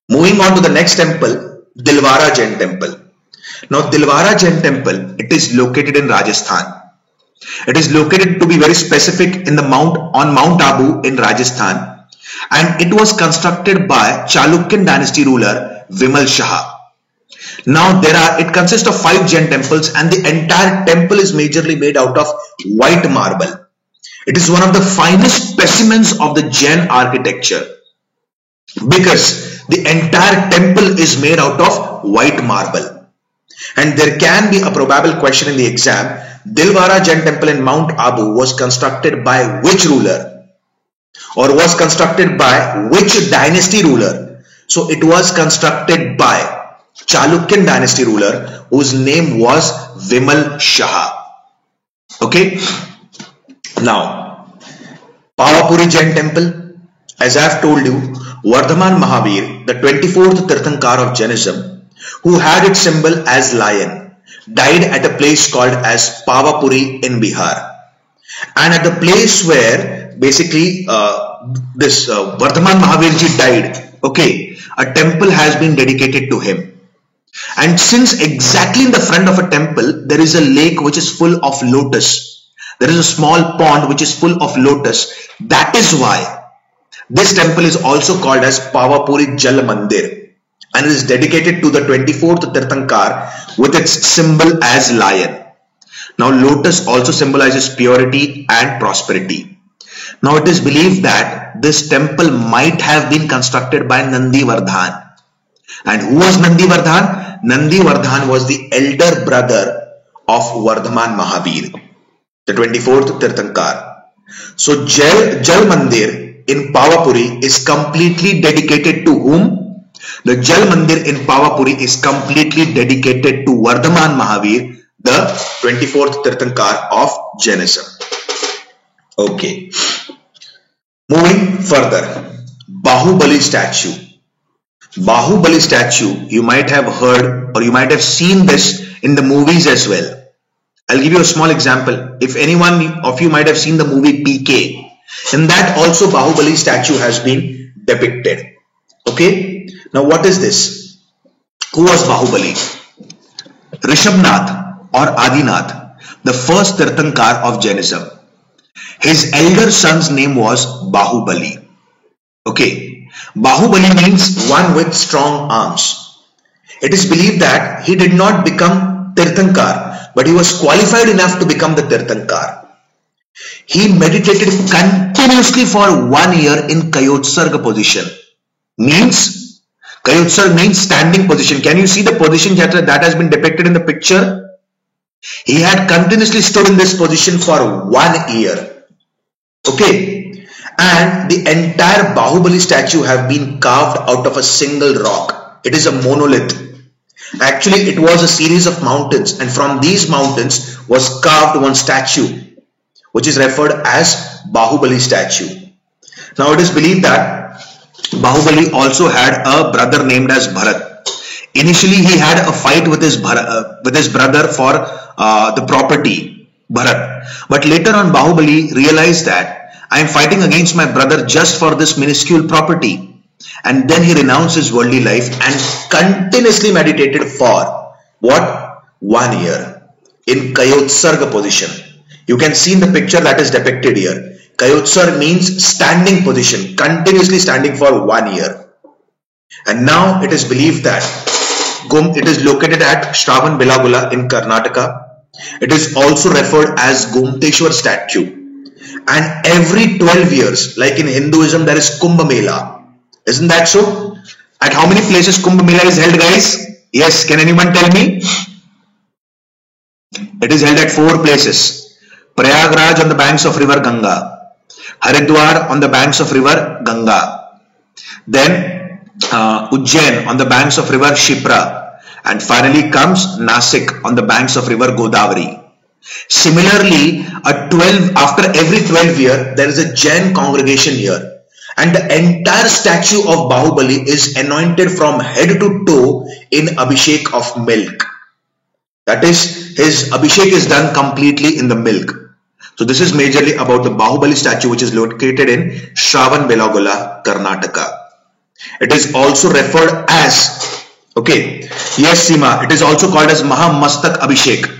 Moving on to the next temple, Dilwara Jain temple. Now Dilwara Jain temple, it is located in Rajasthan. It is located, to be very specific, in the Mount Abu in Rajasthan, and it was constructed by Chalukyan dynasty ruler Vimal Shah. Now it consists of 5 Jain temples, and the entire temple is majorly made out of white marble. It is one of the finest specimens of the Jain architecture because the entire temple is made out of white marble. And there can be a probable question in the exam: Dilwara Jain temple in Mount Abu was constructed by which ruler, or was constructed by which dynasty ruler? So it was constructed by Chalukyan dynasty ruler whose name was Vimal Shah. Okay. Now Pavapuri Jain temple, as I have told you, Vardhaman Mahavir, the 24th Tirthankar of Jainism, who had its symbol as lion, died at a place called as Pavapuri in Bihar. And at the place where basically this Vardhaman Mahavirji died, okay, a temple has been dedicated to him. And since exactly in the front of a temple there is a lake which is full of lotus, there is a small pond which is full of lotus, that is why this temple is also called as Pavapuri Jal Mandir, and it is dedicated to the 24th Tirthankar with its symbol as lion. Now lotus also symbolizes purity and prosperity. Now it is believed that this temple might have been constructed by Nandi Vardhan. And who was Nandi Vardhan? Nandi Vardhan was the elder brother of Vardhaman Mahavir, the 24th Tirthankar. So Jal Mandir in Pavapuri is completely dedicated to whom? The Jal Mandir in Pavapuri is completely dedicated to Vardhaman Mahavir, the 24th Tirthankar of Jainism. Okay. Moving further, Bahubali statue. Bahubali statue, you might have heard or you might have seen this in the movies as well. I'll give you a small example. If anyone of you might have seen the movie PK, in that also Bahubali statue has been depicted. Okay. Now what is this? Who was Bahubali? Rishabhnath or Adinath, the first Tirthankar of Jainism. His elder son's name was Bahubali. Okay. Bahubali means one with strong arms. It is believed that he did not become Tirthankar, but he was qualified enough to become the Tirthankar. He meditated continuously for 1 year in Kayotsarga position. Means, Kayotsarga means standing position. Can you see the position that has been depicted in the picture? He had continuously stood in this position for 1 year. Okay. And the entire Bahubali statue have been carved out of a single rock. It is a monolith. Actually, it was a series of mountains, and from these mountains was carved one statue, which is referred as Bahubali statue. Now, it is believed that Bahubali also had a brother named as Bharat. Initially, he had a fight with his brother for the property, Bharat. But later on, Bahubali realized that I am fighting against my brother just for this minuscule property. And then he renounced his worldly life and continuously meditated for what? 1 year in Kayotsarga position. You can see in the picture that is depicted here. Kayotsarga means standing position, continuously standing for 1 year. And now it is believed that it is located at Shravan Belagula in Karnataka. It is also referred as Gomteshwar statue. And every 12 years, like in Hinduism, there is Kumbh Mela. Isn't that so? At how many places Kumbh Mela is held, guys? Yes, can anyone tell me? It is held at 4 places. Prayagraj on the banks of river Ganga. Haridwar on the banks of river Ganga. Then Ujjain on the banks of river Shipra. And finally comes Nasik on the banks of river Godavari. Similarly, after every 12 years, there is a Jain congregation here. And the entire statue of Bahubali is anointed from head to toe in Abhishek of milk. That is, his Abhishek is done completely in the milk. So this is majorly about the Bahubali statue, which is located in Shravan Belagula, Karnataka. It is also referred as, okay, yes Seema, it is also called as Mahamastak Abhishek.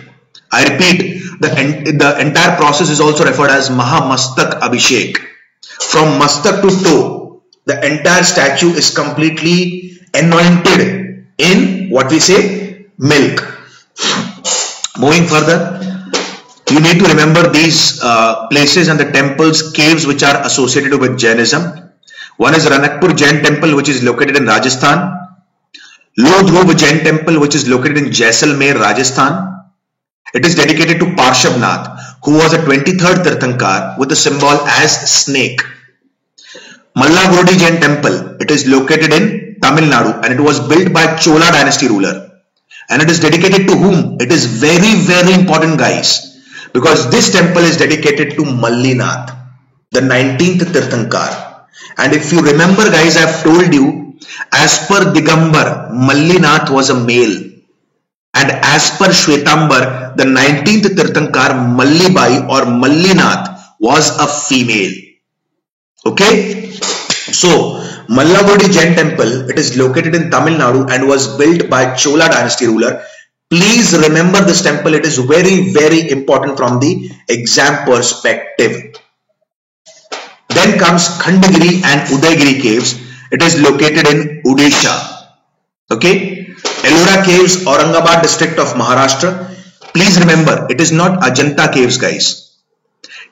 I repeat, the entire process is also referred as Mahamastak Abhishek. From mastak to toe, the entire statue is completely anointed in what we say, milk. Moving further, you need to remember these places and the temples, caves which are associated with Jainism. One is Ranakpur Jain Temple, which is located in Rajasthan. Lodhruv Jain Temple, which is located in Jaisalmer, Rajasthan. It is dedicated to Parshabnath, who was a 23rd Tirthankar with the symbol as snake. Mallagurdi Jain Temple, it is located in Tamil Nadu and it was built by Chola dynasty ruler. And it is dedicated to whom? It is very, very important, guys, because this temple is dedicated to Mallinath, the 19th Tirthankar. And if you remember, guys, I have told you, as per Digambar, Mallinath was a male. And as per Shwetambar, the 19th Tirthankar Mallibai or Mallinath was a female. Okay? So, Mallagurdi Jain Temple, it is located in Tamil Nadu and was built by Chola dynasty ruler. Please remember this temple. It is very, very important from the exam perspective. Then comes Khandagiri and Udaygiri caves. It is located in Odisha. Okay? Ellora Caves, Aurangabad district of Maharashtra. Please remember, it is not Ajanta Caves, guys.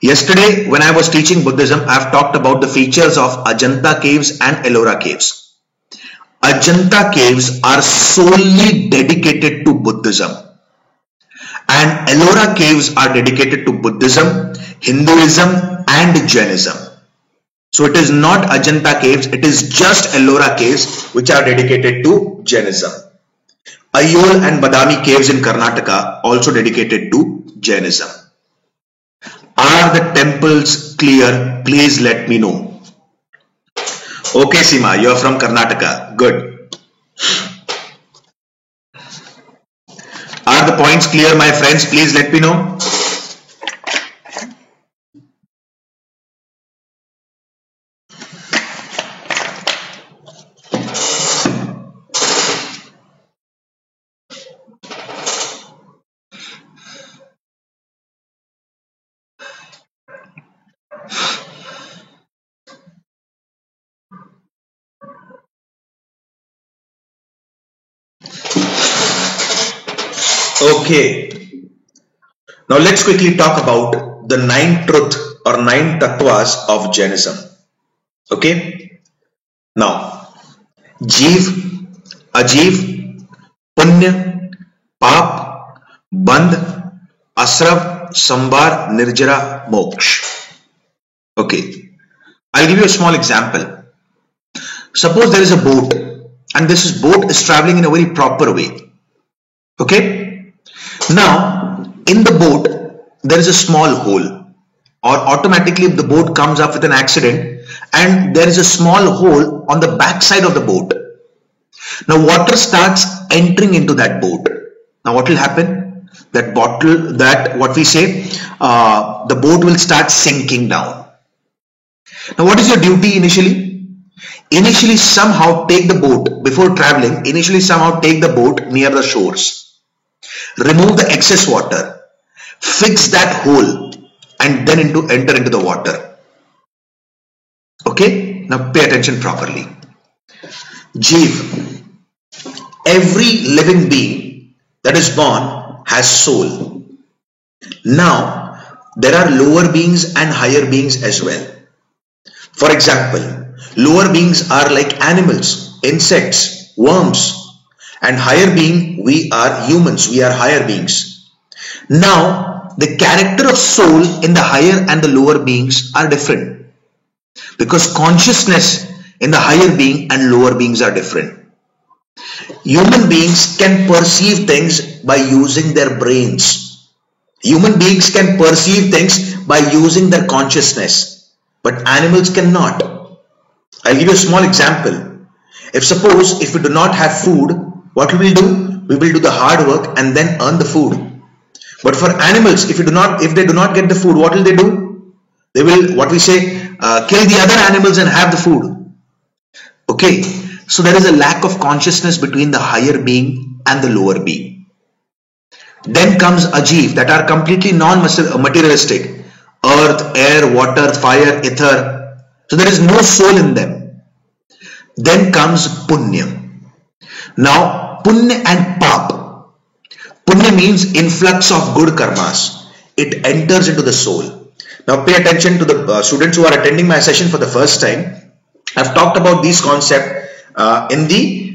Yesterday, when I was teaching Buddhism, I have talked about the features of Ajanta Caves and Ellora Caves. Ajanta Caves are solely dedicated to Buddhism. And Ellora Caves are dedicated to Buddhism, Hinduism and Jainism. So it is not Ajanta Caves, it is just Ellora Caves which are dedicated to Jainism. Ayol and Badami Caves in Karnataka also dedicated to Jainism. Are the temples clear? Please let me know. Okay, Seema, you are from Karnataka. Good. Are the points clear, my friends? Please let me know. Okay. Now let's quickly talk about the 9 truth or 9 tattvas of Jainism. Okay. Now, Jeev, Ajeev, Punya, Paap, Bandh, Asrav, Sambar, Nirjara, Moksha. Okay. I'll give you a small example. Suppose there is a boat and this boat is traveling in a very proper way. Okay. Now, in the boat, there is a small hole, or automatically the boat comes up with an accident and there is a small hole on the back side of the boat. Now water starts entering into that boat. Now what will happen? The boat will start sinking down. Now what is your duty initially? Initially somehow take the boat, before traveling, take the boat near the shores. Remove the excess water, fix that hole, and then enter into the water. Okay, now pay attention properly. Jeev, every living being that is born has soul. Now, there are lower beings and higher beings as well. For example, lower beings are like animals, insects, worms, and higher being, we are humans, we are higher beings. Now, the character of soul in the higher and the lower beings are different, because consciousness in the higher being and lower beings are different. Human beings can perceive things by using their brains. Human beings can perceive things by using their consciousness, but animals cannot. I'll give you a small example. If we do not have food, what will we do? We will do the hard work and then earn the food. But for animals, if they do not get the food, what will they do? They will, kill the other animals and have the food. Okay, so there is a lack of consciousness between the higher being and the lower being. Then comes Ajeev, that are completely non-materialistic. Earth, air, water, fire, ether. So there is no soul in them. Then comes Punya. Now, Punya and Paap. Punya means influx of good karmas. It enters into the soul. Now pay attention to the students who are attending my session for the first time. I've talked about these concepts in the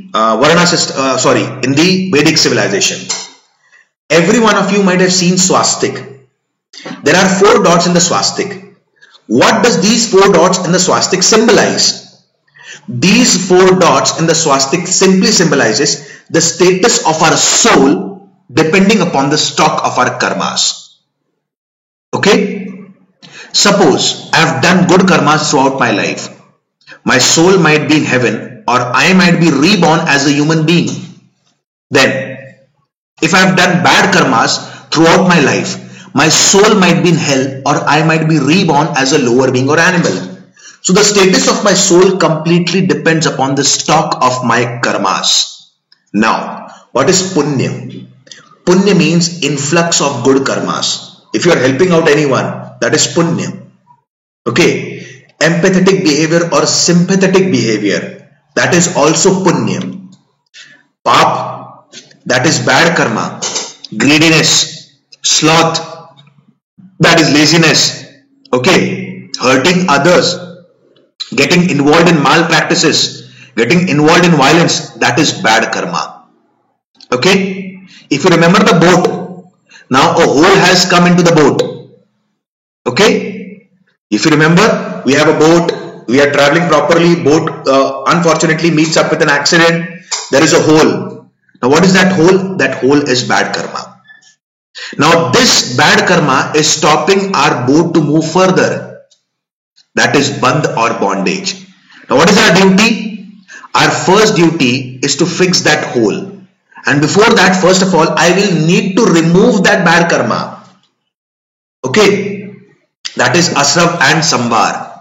in the Vedic civilization. Every one of you might have seen swastik. There are 4 dots in the swastik. What does these 4 dots in the swastik symbolize? These 4 dots in the swastik simply symbolizes the status of our soul depending upon the stock of our karmas. Okay? Suppose I have done good karmas throughout my life. My soul might be in heaven, or I might be reborn as a human being. Then, if I have done bad karmas throughout my life, my soul might be in hell, or I might be reborn as a lower being or animal. So the status of my soul completely depends upon the stock of my karmas. Now, what is punya? Punya means influx of good karmas. If you are helping out anyone, that is punya. Okay, empathetic behavior or sympathetic behavior, that is also punya. Paap, that is bad karma. Greediness, sloth, that is laziness. Okay, hurting others, getting involved in malpractices, getting involved in violence, that is bad karma. Okay, if you remember the boat, now a hole has come into the boat. Okay, if you remember, we have a boat, we are traveling properly, boat unfortunately meets up with an accident, there is a hole. Now what is that hole? That hole is bad karma. Now this bad karma is stopping our boat to move further. That is bandh or bondage. Now what is our duty? Our first duty is to fix that hole. And before that, first of all, I will need to remove that bad karma. Okay, that is asrav and samvar.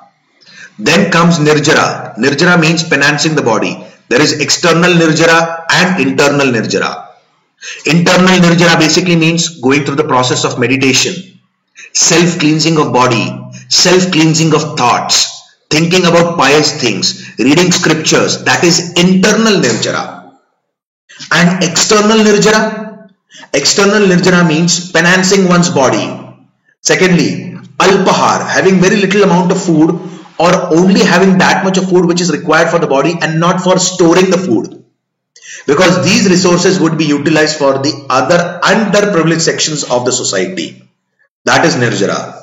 Then comes nirjara. Nirjara means penancing the body. There is external nirjara and internal nirjara. Internal nirjara basically means going through the process of meditation, self-cleansing of body, self-cleansing of thoughts, thinking about pious things, reading scriptures. That is internal nirjara. And external nirjara? External nirjara means penancing one's body. Secondly, alpahar, having very little amount of food or only having that much of food which is required for the body and not for storing the food. Because these resources would be utilized for the other underprivileged sections of the society. That is nirjara.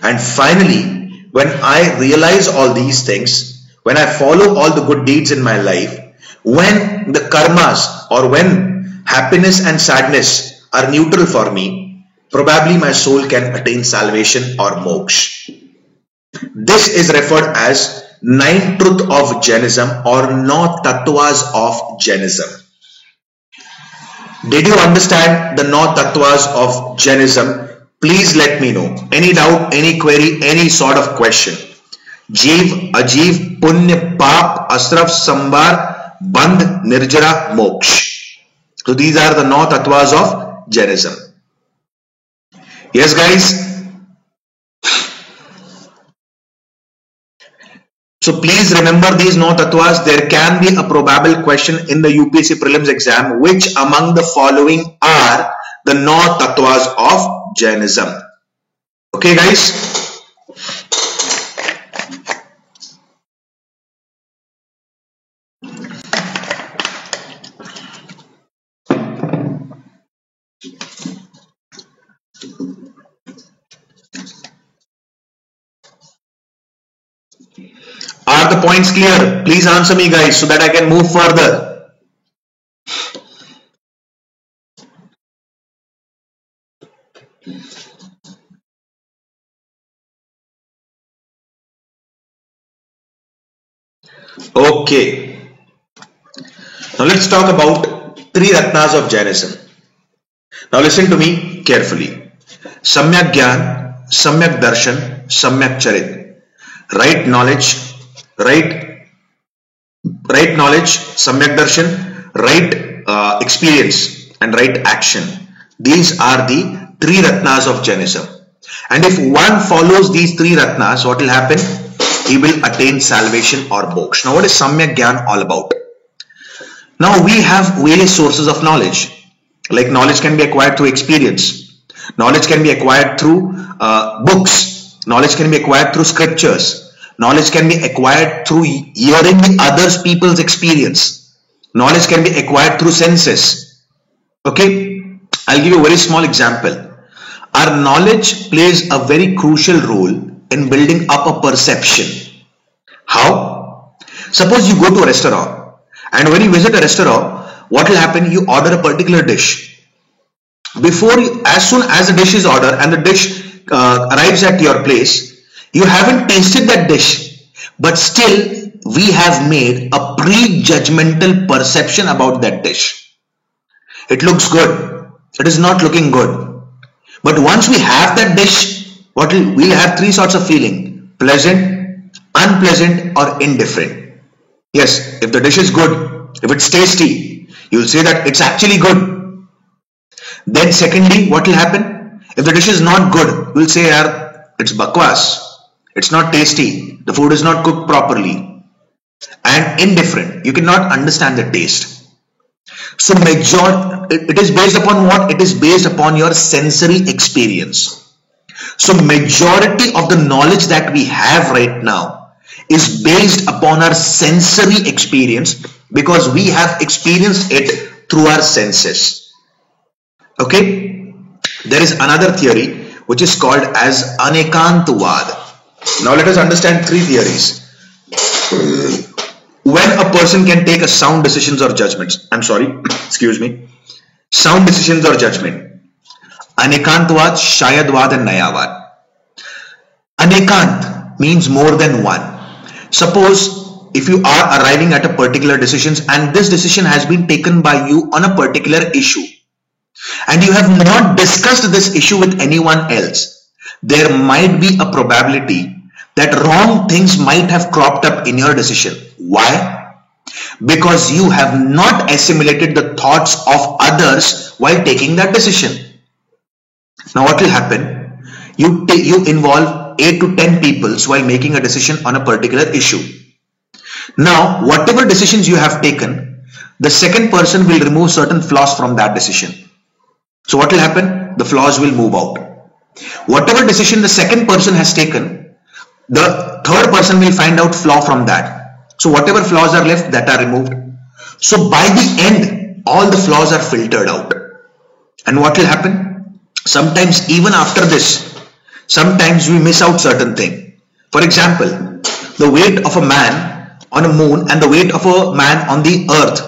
And finally, when I realize all these things, when I follow all the good deeds in my life, when the karmas or when happiness and sadness are neutral for me, probably my soul can attain salvation or moksha. This is referred as 9 truth of Jainism or 9 tattvas of Jainism. Did you understand the 9 tattvas of Jainism? Please let me know. Any doubt, any query, any sort of question. Jeev, Ajeev, Punya, Paap, Asraf, Sambar, Bandh, Nirjara, Moksha. So these are the 9 tattvas of Jainism. Yes guys. So please remember these 9 tattvas. There can be a probable question in the UPSC prelims exam. Which among the following are the 9 tattvas of Jainism? Okay guys. Are the points clear? Please answer me guys so that I can move further. Okay. Now let's talk about 3 Ratnas of Jainism. Now listen to me carefully. Samyak Gyan, Samyak Darshan, Samyak Charit. Right knowledge, right knowledge, Samyak Darshan, right experience and right action. These are the 3 Ratnas of Jainism. And if one follows these 3 Ratnas, what will happen? He will attain salvation or moksha. Now what is Samyak Gyan all about? Now we have various sources of knowledge. Like knowledge can be acquired through experience. Knowledge can be acquired through books. Knowledge can be acquired through scriptures. Knowledge can be acquired through hearing the other people's experience. Knowledge can be acquired through senses. Okay, I'll give you a very small example. Our knowledge plays a very crucial role in building up a perception. How? Suppose you go to a restaurant, and when you visit a restaurant, what will happen? You order a particular dish. As soon as the dish is ordered and the dish arrives at your place, you haven't tasted that dish, but still we have made a prejudgmental perception about that dish. It looks good. It is not looking good. But once we have that dish, we'll have 3 sorts of feeling: pleasant, unpleasant, or indifferent. Yes, if the dish is good, if it's tasty, you'll say that it's actually good. Then secondly, what will happen? If the dish is not good, you'll say, yaar, it's bakwas. It's not tasty. The food is not cooked properly. And indifferent. You cannot understand the taste. So it is based upon what? It is based upon your sensory experience. So majority of the knowledge that we have right now is based upon our sensory experience because we have experienced it through our senses. Okay? There is another theory which is called as Anekantvad. Now let us understand 3 theories. When a person can take a sound decisions or judgments. I'm sorry, excuse me. Sound decisions or judgment. Anekantvad, Shayadvad and Nayavad. Anekant means more than one. Suppose if you are arriving at a particular decision and this decision has been taken by you on a particular issue and you have not discussed this issue with anyone else, there might be a probability that wrong things might have cropped up in your decision. Why? Because you have not assimilated the thoughts of others while taking that decision. Now what will happen? You involve 8 to 10 people while making a decision on a particular issue. Now whatever decisions you have taken, the second person will remove certain flaws from that decision. So what will happen? The flaws will move out. Whatever decision the second person has taken, the third person will find out flaw from that. So whatever flaws are left, that are removed. So by the end, all the flaws are filtered out. And what will happen? Sometimes even after this, sometimes we miss out certain thing. For example, the weight of a man on a moon and the weight of a man on the earth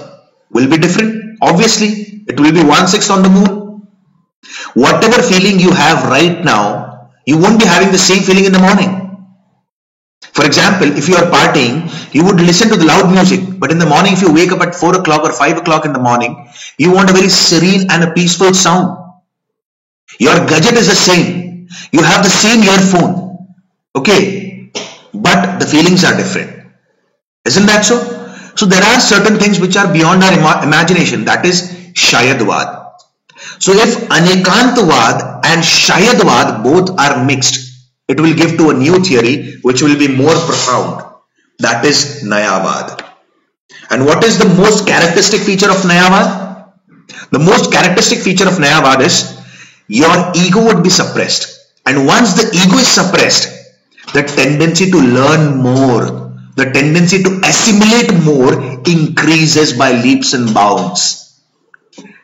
will be different. Obviously, it will be 1/6 on the moon. Whatever feeling you have right now, you won't be having the same feeling in the morning. For example, if you are partying, you would listen to the loud music, but in the morning, if you wake up at 4 o'clock or 5 o'clock in the morning, you want a very serene and a peaceful sound. Your gadget is the same. You have the same earphone. Okay, but the feelings are different. Isn't that so? So there are certain things which are beyond our imagination. That is Shayadvad. So if Anekantvad and Shayadvad both are mixed, it will give to a new theory which will be more profound. That is Nayavad. And what is the most characteristic feature of Nayavad? The most characteristic feature of Nayavad is your ego would be suppressed. And once the ego is suppressed, the tendency to learn more, the tendency to assimilate more increases by leaps and bounds.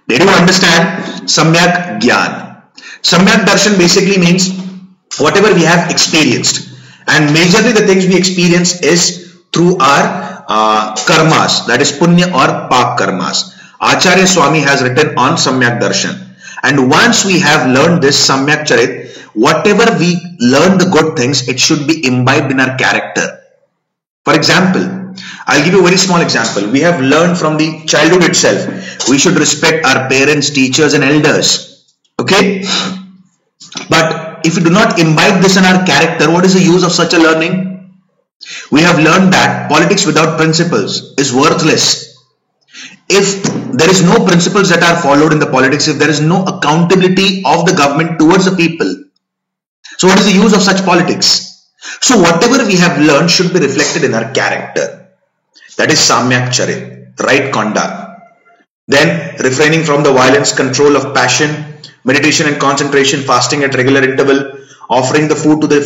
Did you understand? Samyak Gyan. Samyak Darshan basically means whatever we have experienced, and majorly the things we experience is through our karmas, that is punya or pak karmas. Acharya Swami has written on Samyak Darshan, and once we have learned this Samyak Charit, whatever we learn the good things, it should be imbibed in our character. For example, I'll give you a very small example. We have learned from the childhood itself, we should respect our parents, teachers and elders. Okay? But if we do not imbibe this in our character, what is the use of such a learning? We have learned that politics without principles is worthless. If there is no principles that are followed in the politics, if there is no accountability of the government towards the people, so what is the use of such politics? So whatever we have learned should be reflected in our character. That is Samyak Charit, right conduct. Then refraining from the violence, control of passion, meditation and concentration, fasting at regular interval, offering the food to the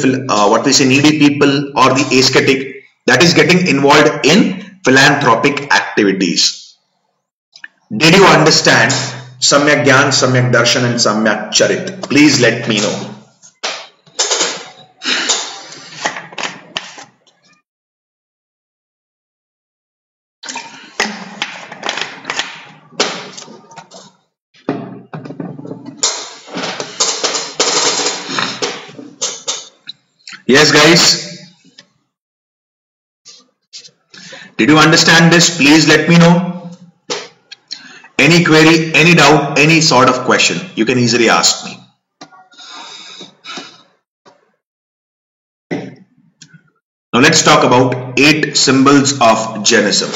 what we say needy people or the ascetic, that is getting involved in philanthropic activities. Did you understand Samyak Gyan, Samyak Darshan and Samyak Charit? Please let me know. Yes guys, did you understand this? Please let me know. Any query, any doubt, any sort of question, you can easily ask me. Now let's talk about 8 symbols of Jainism.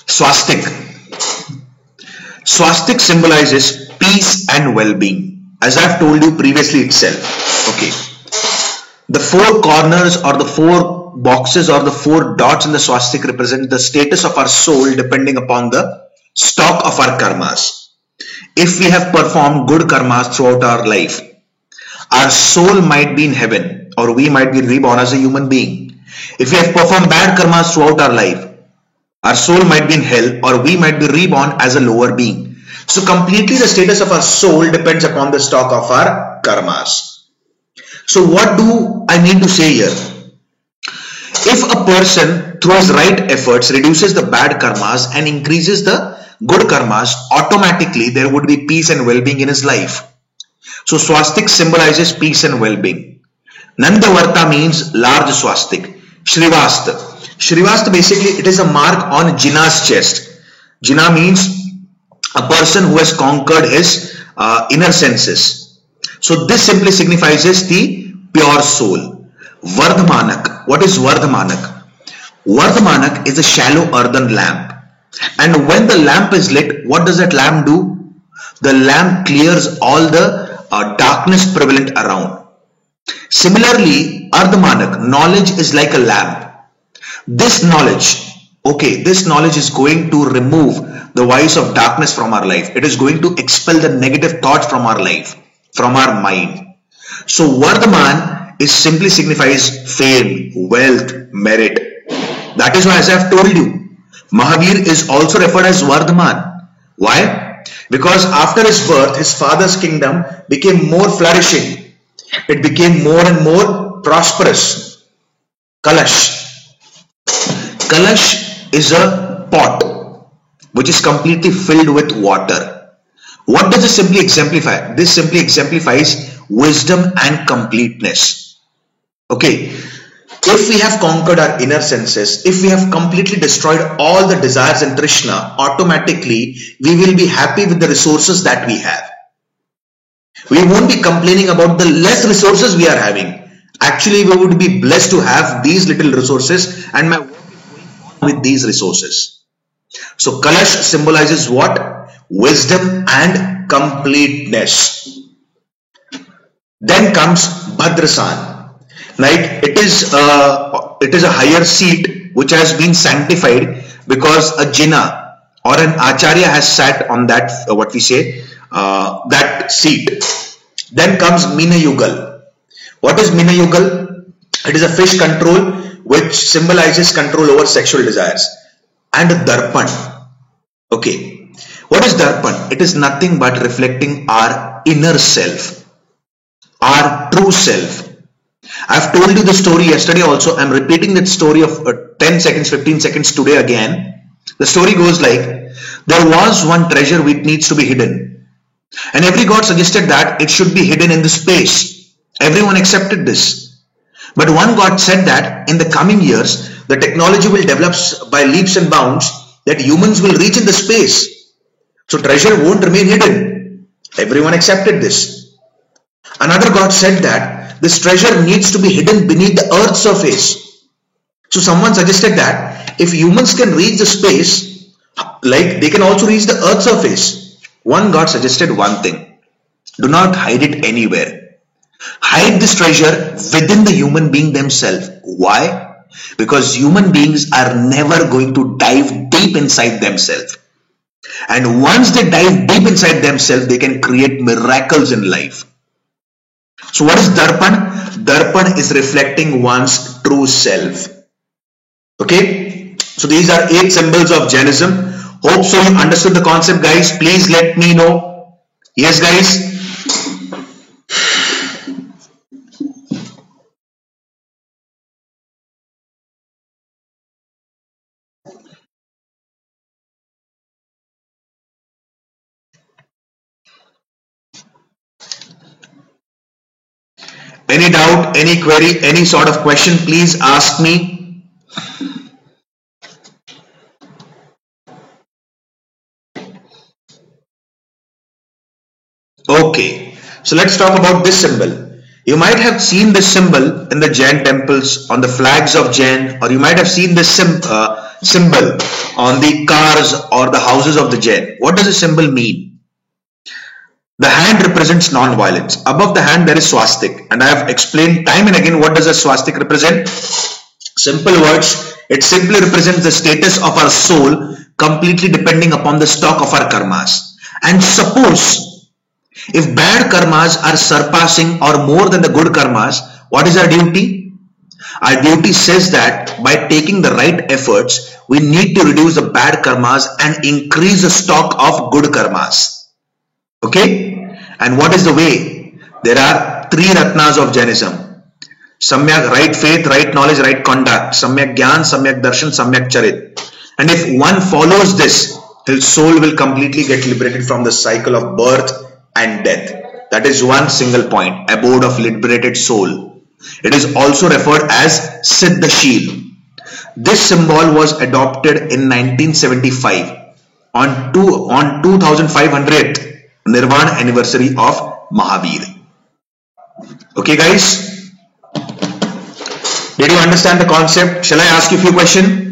Swastik. Swastik symbolizes peace and well-being. As I have told you previously itself, okay, the 4 corners or the 4 boxes or the 4 dots in the swastik represent the status of our soul depending upon the stock of our karmas. If we have performed good karmas throughout our life, our soul might be in heaven or we might be reborn as a human being. If we have performed bad karmas throughout our life, our soul might be in hell or we might be reborn as a lower being. So completely the status of our soul depends upon the stock of our karmas. So what do I mean to say here? If a person through his right efforts reduces the bad karmas and increases the good karmas, automatically there would be peace and well-being in his life. So swastik symbolizes peace and well-being. Nandavarta means large swastik. Shrivast. Shrivast basically it is a mark on Jinnah's chest. Jinnah means a person who has conquered his inner senses. So this simply signifies the pure soul. Vardhamanak. What is Vardhamanak? Vardhamanak is a shallow earthen lamp. And when the lamp is lit, what does that lamp do? The lamp clears all the darkness prevalent around. Similarly, Ardhamanak, knowledge is like a lamp. This knowledge, okay, this knowledge is going to remove the voice of darkness from our life. It is going to expel the negative thoughts from our life, from our mind. So Vardhaman is simply signifies fame, wealth, merit. That is why, as I have told you, Mahavir is also referred as Vardhaman. Why? Because after his birth, his father's kingdom became more flourishing. It became more and more prosperous. Kalash. Kalash is a pot which is completely filled with water. What does this simply exemplify? This simply exemplifies wisdom and completeness. Okay. If we have conquered our inner senses, if we have completely destroyed all the desires and Trishna, automatically we will be happy with the resources that we have. We won't be complaining about the less resources we are having. Actually, we would be blessed to have these little resources and my work is going on with these resources. So Kalash symbolizes what? Wisdom and completeness. Then comes Bhadrasan. Like it is a higher seat which has been sanctified because a Jinnah or an Acharya has sat on that that seat. Then comes Meena Yugal. What is Meena Yugal? It is a fish control which symbolizes control over sexual desires. And Darpan. Okay. What is Darpan? It is nothing but reflecting our inner self, our true self. I've told you the story yesterday also. I'm repeating that story of 10 seconds, 15 seconds today again. The story goes like, there was one treasure which needs to be hidden. And every god suggested that it should be hidden in the space. Everyone accepted this. But one god said that in the coming years, the technology will develop by leaps and bounds that humans will reach in the space. So treasure won't remain hidden. Everyone accepted this. Another god said that this treasure needs to be hidden beneath the earth's surface. So someone suggested that if humans can reach the space, like they can also reach the earth's surface. One god suggested one thing. Do not hide it anywhere. Hide this treasure within the human being themselves. Why? Because human beings are never going to dive deep inside themselves. And once they dive deep inside themselves, they can create miracles in life. So what is Darpan? Darpan is reflecting one's true self. Okay. So these are 8 symbols of Jainism. Hope so you understood the concept, guys. Please let me know. Yes, guys. Any doubt, any query, any sort of question, please ask me. Okay, so let's talk about this symbol. You might have seen this symbol in the Jain temples, on the flags of Jain, or you might have seen this symbol on the cars or the houses of the Jain. What does this symbol mean? The hand represents non-violence. Above the hand there is swastik, and I have explained time and again what does a swastik represent. Simple words, it simply represents the status of our soul completely depending upon the stock of our karmas. And suppose if bad karmas are surpassing or more than the good karmas, what is our duty? Our duty says that by taking the right efforts, we need to reduce the bad karmas and increase the stock of good karmas. Okay, and what is the way? There are 3 ratnas of Jainism. Samyak, right faith, right knowledge, right conduct. Samyak Gyan, Samyak Darshan, Samyak Charit. And if one follows this, his soul will completely get liberated from the cycle of birth and death. That is one single point, abode of liberated soul. It is also referred as Siddhashil. This symbol was adopted in 1975 on 2500th Nirvana anniversary of Mahavir. Okay guys, did you understand the concept? Shall I ask you a few questions?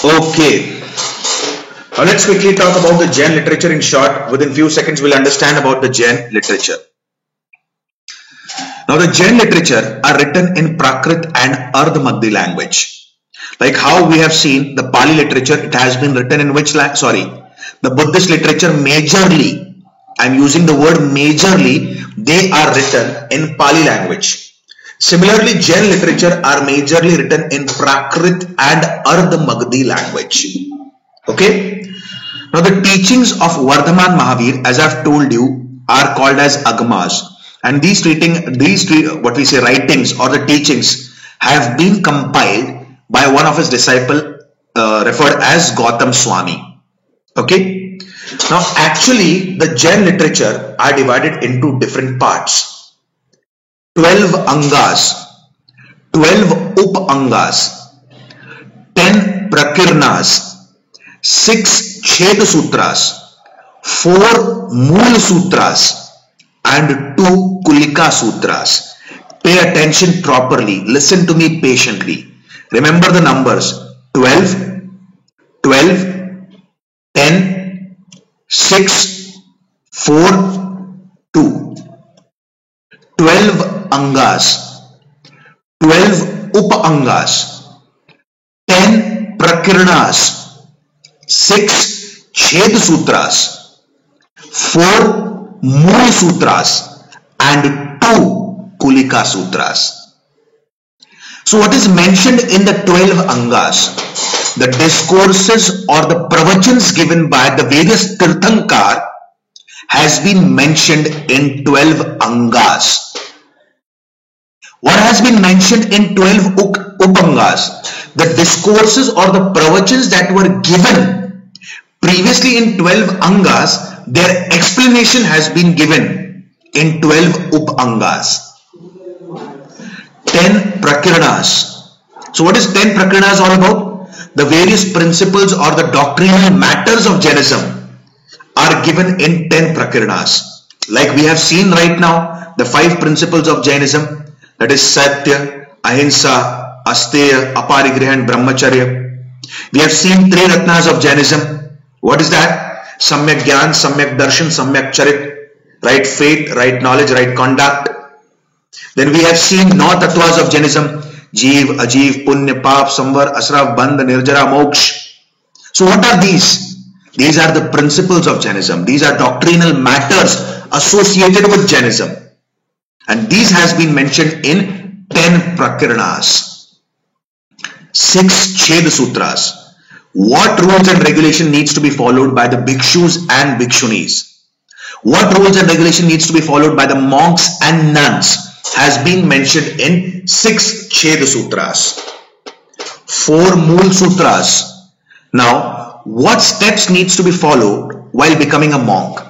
Okay. Now let's quickly talk about the Jain literature in short. Within few seconds we'll understand about the Jain literature. Now the Jain literature are written in Prakrit and Ardh Magdi language. Like how we have seen the Pali literature, it has been written in which language? Sorry, the Buddhist literature majorly, I'm using the word majorly, they are written in Pali language. Similarly, Jain literature are majorly written in Prakrit and Ardh Magdi language. Okay. Now the teachings of Vardhaman Mahavir, as I've told you, are called as Agamas, and these writings or the teachings have been compiled by one of his disciple referred as Gautam Swami. Okay. Now actually the Jain literature are divided into different parts. 12 Angas, 12 Up-Angas, 10 Prakirnas, 6 Chhed Sutras, 4 Mool Sutras and 2 Kulika Sutras. Pay attention properly. Listen to me patiently. Remember the numbers 12, 12, 10, 6, 4, 2. 12 Angas, 12 Up-Angas, 10 Prakirnas, 6 Chhed Sutras, 4 Mool Sutras and 2 Kulika Sutras. So what is mentioned in the 12 Angas? The discourses or the pravachans given by the various Tirthankar has been mentioned in 12 Angas. What has been mentioned in 12 Up-Angas? The discourses or the pravachans that were given previously in 12 Angas, their explanation has been given in 12 Up-Angas. 10 Prakirnas. So what is 10 Prakirnas all about? The various principles or the doctrinal matters of Jainism are given in 10 Prakirnas. Like we have seen right now, the 5 principles of Jainism, that is Satya, Ahimsa, Asteya, Aparigraha and Brahmacharya. We have seen 3 Ratnas of Jainism. What is that? Samyak Gyan, Samyak Darshan, Samyak Charit, right faith, right knowledge, right conduct. Then we have seen 9 Tattvas of Jainism, Jeev, Ajeev, Punya, Pap, Samvar, Asra, Bandh, Nirjara, Moksha. So what are these? These are the principles of Jainism. These are doctrinal matters associated with Jainism. And these has been mentioned in 10 Prakirnas. 6 Chhed Sutras. What rules and regulation needs to be followed by the bhikshus and bhikshunis? What rules and regulation needs to be followed by the monks and nuns has been mentioned in 6 Chhed Sutras. 4 Mool Sutras. Now, what steps needs to be followed while becoming a monk?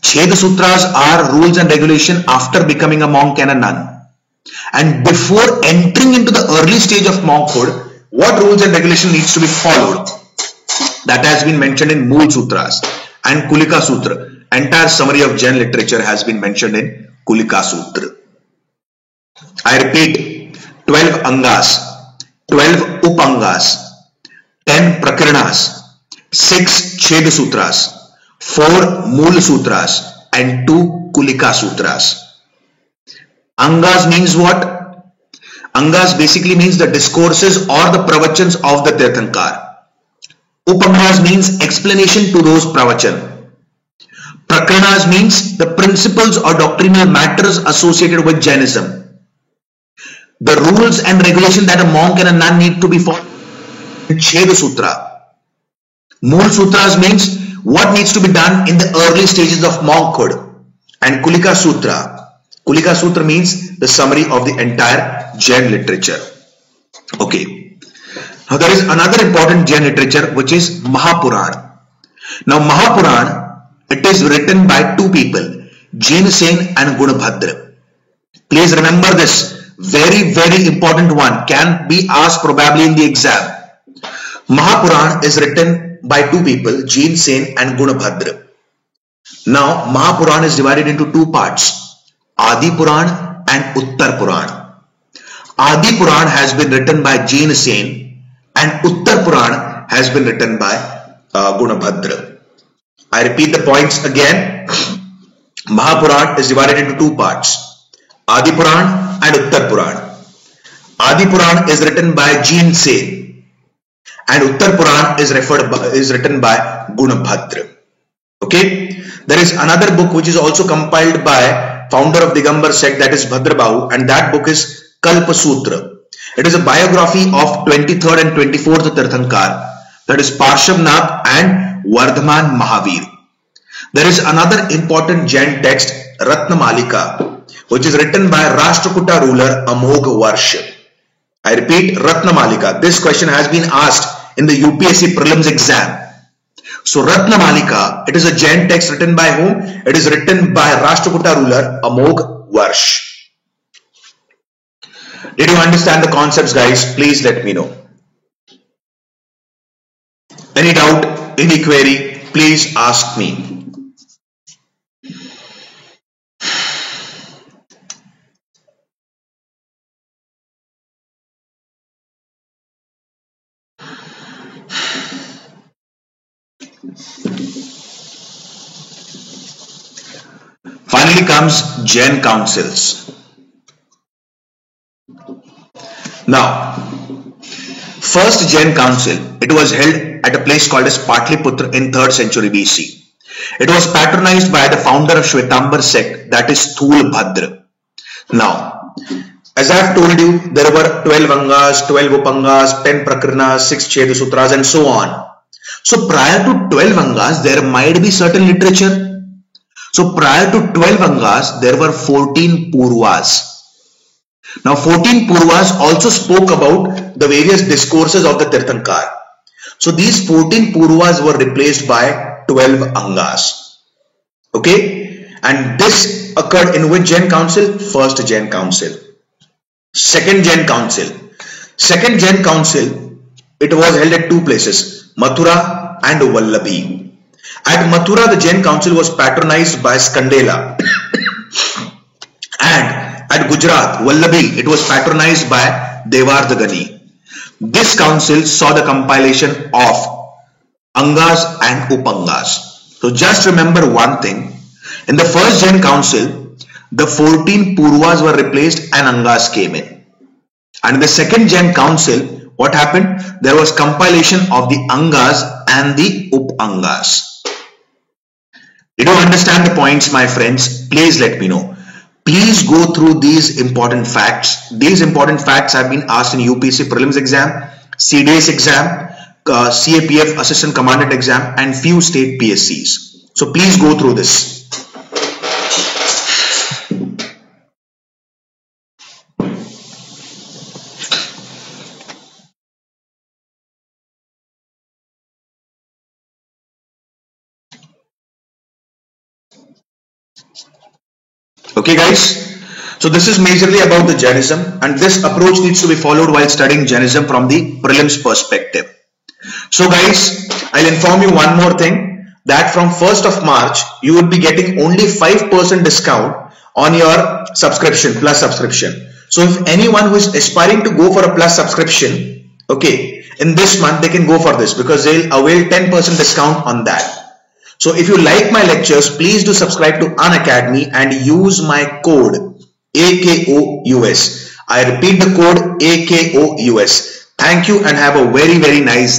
Chhed Sutras are rules and regulation after becoming a monk and a nun. And before entering into the early stage of monkhood, what rules and regulation needs to be followed? That has been mentioned in Mool Sutras and Kulika Sutra. Entire summary of Jain literature has been mentioned in Kulika Sutra. I repeat, 12 Angas, 12 Up-Angas, 10 Prakirnas, 6 Chhed Sutras, 4 Mool Sutras and 2 Kulika Sutras. Angas means what? Angas basically means the discourses or the pravachans of the Tirthankar. Up-Angas means explanation to those pravachan. Prakirnas means the principles or doctrinal matters associated with Jainism. The rules and regulation that a monk and a nun need to be followed. Cheda Sutra. Mool Sutras means what needs to be done in the early stages of monkhood. And Kulika Sutra. Kulika Sutra means the summary of the entire Jain literature. Okay. Now there is another important Jain literature which is Mahapuran. Now Mahapuran, it is written by two people, Jinsen and Gunabhadra. Please remember this. Very, very important one. Can be asked probably in the exam. Mahapuran is written by two people, Jinsen and Gunabhadra. Now, Mahapuran is divided into two parts, Adi Puran and Uttar Puran. Adi Puran has been written by Jinsen and Uttar Puran has been written by Gunabhadra. I repeat the points again. Mahapuran is divided into two parts, Adi Puran and Uttar Puran. Adi Puran is written by Jinsen and Uttar Puran is written by Gunabhadra. Okay. There is another book which is also compiled by founder of Digambar sect, that is Bhadrabahu, and that book is Kalpa Sutra. It is a biography of 23rd and 24th Tirthankar, that is Parshavnath and Vardhaman Mahavir. There is another important Jain text, Ratnamalika, which is written by Rashtrakuta ruler Amogh Varsha. I repeat, Ratnamalika. This question has been asked in the UPSC prelims exam. So Ratnamalika, it is a Jain text written by whom? It is written by Rashtrakuta ruler Amogh Varsha. Did you understand the concepts, guys? Please let me know. Any doubt, any query, please ask me. Finally comes Jain councils. Now, first Jain council, it was held at a place called as Patliputra in 3rd century BC. It was patronized by the founder of Shwetambar sect, that is Sthul Bhadra. Now, as I have told you, there were 12 Angas, 12 Upangas, 10 Prakarnas, 6 Cheda Sutras and so on. So prior to 12 Angas, there might be certain literature. So prior to 12 Angas, there were 14 Purvas. Now 14 Purvas also spoke about the various discourses of the Tirthankar. So these 14 Purvas were replaced by 12 Angas. Okay. And this occurred in which Jain council? First Jain council. Second Jain council. Second Jain council, it was held at two places, Mathura and Vallabhi. At Mathura, the Jain council was patronized by Skandela. And at Gujarat, Vallabhi, it was patronized by Devardhagani. This council saw the compilation of Angas and Upangas. So just remember one thing. In the first Jain council, the 14 Purvas were replaced and Angas came in. And in the second Jain council, what happened? There was compilation of the Angas and the Upangas. Did you understand the points, my friends? Please let me know. Please go through these important facts. These important facts have been asked in UPSC prelims exam, CDS exam, CAPF assistant commandant exam and few state PSCs. So please go through this. Okay guys, so this is majorly about the Jainism and this approach needs to be followed while studying Jainism from the prelims perspective. So guys, I'll inform you one more thing, that from 1st of March, you will be getting only 5% discount on your subscription, plus subscription. So if anyone who is aspiring to go for a plus subscription, okay, in this month they can go for this because they'll avail 10% discount on that. So if you like my lectures, please do subscribe to Unacademy and use my code AKOUS. I repeat the code AKOUS. Thank you and have a very, very nice day.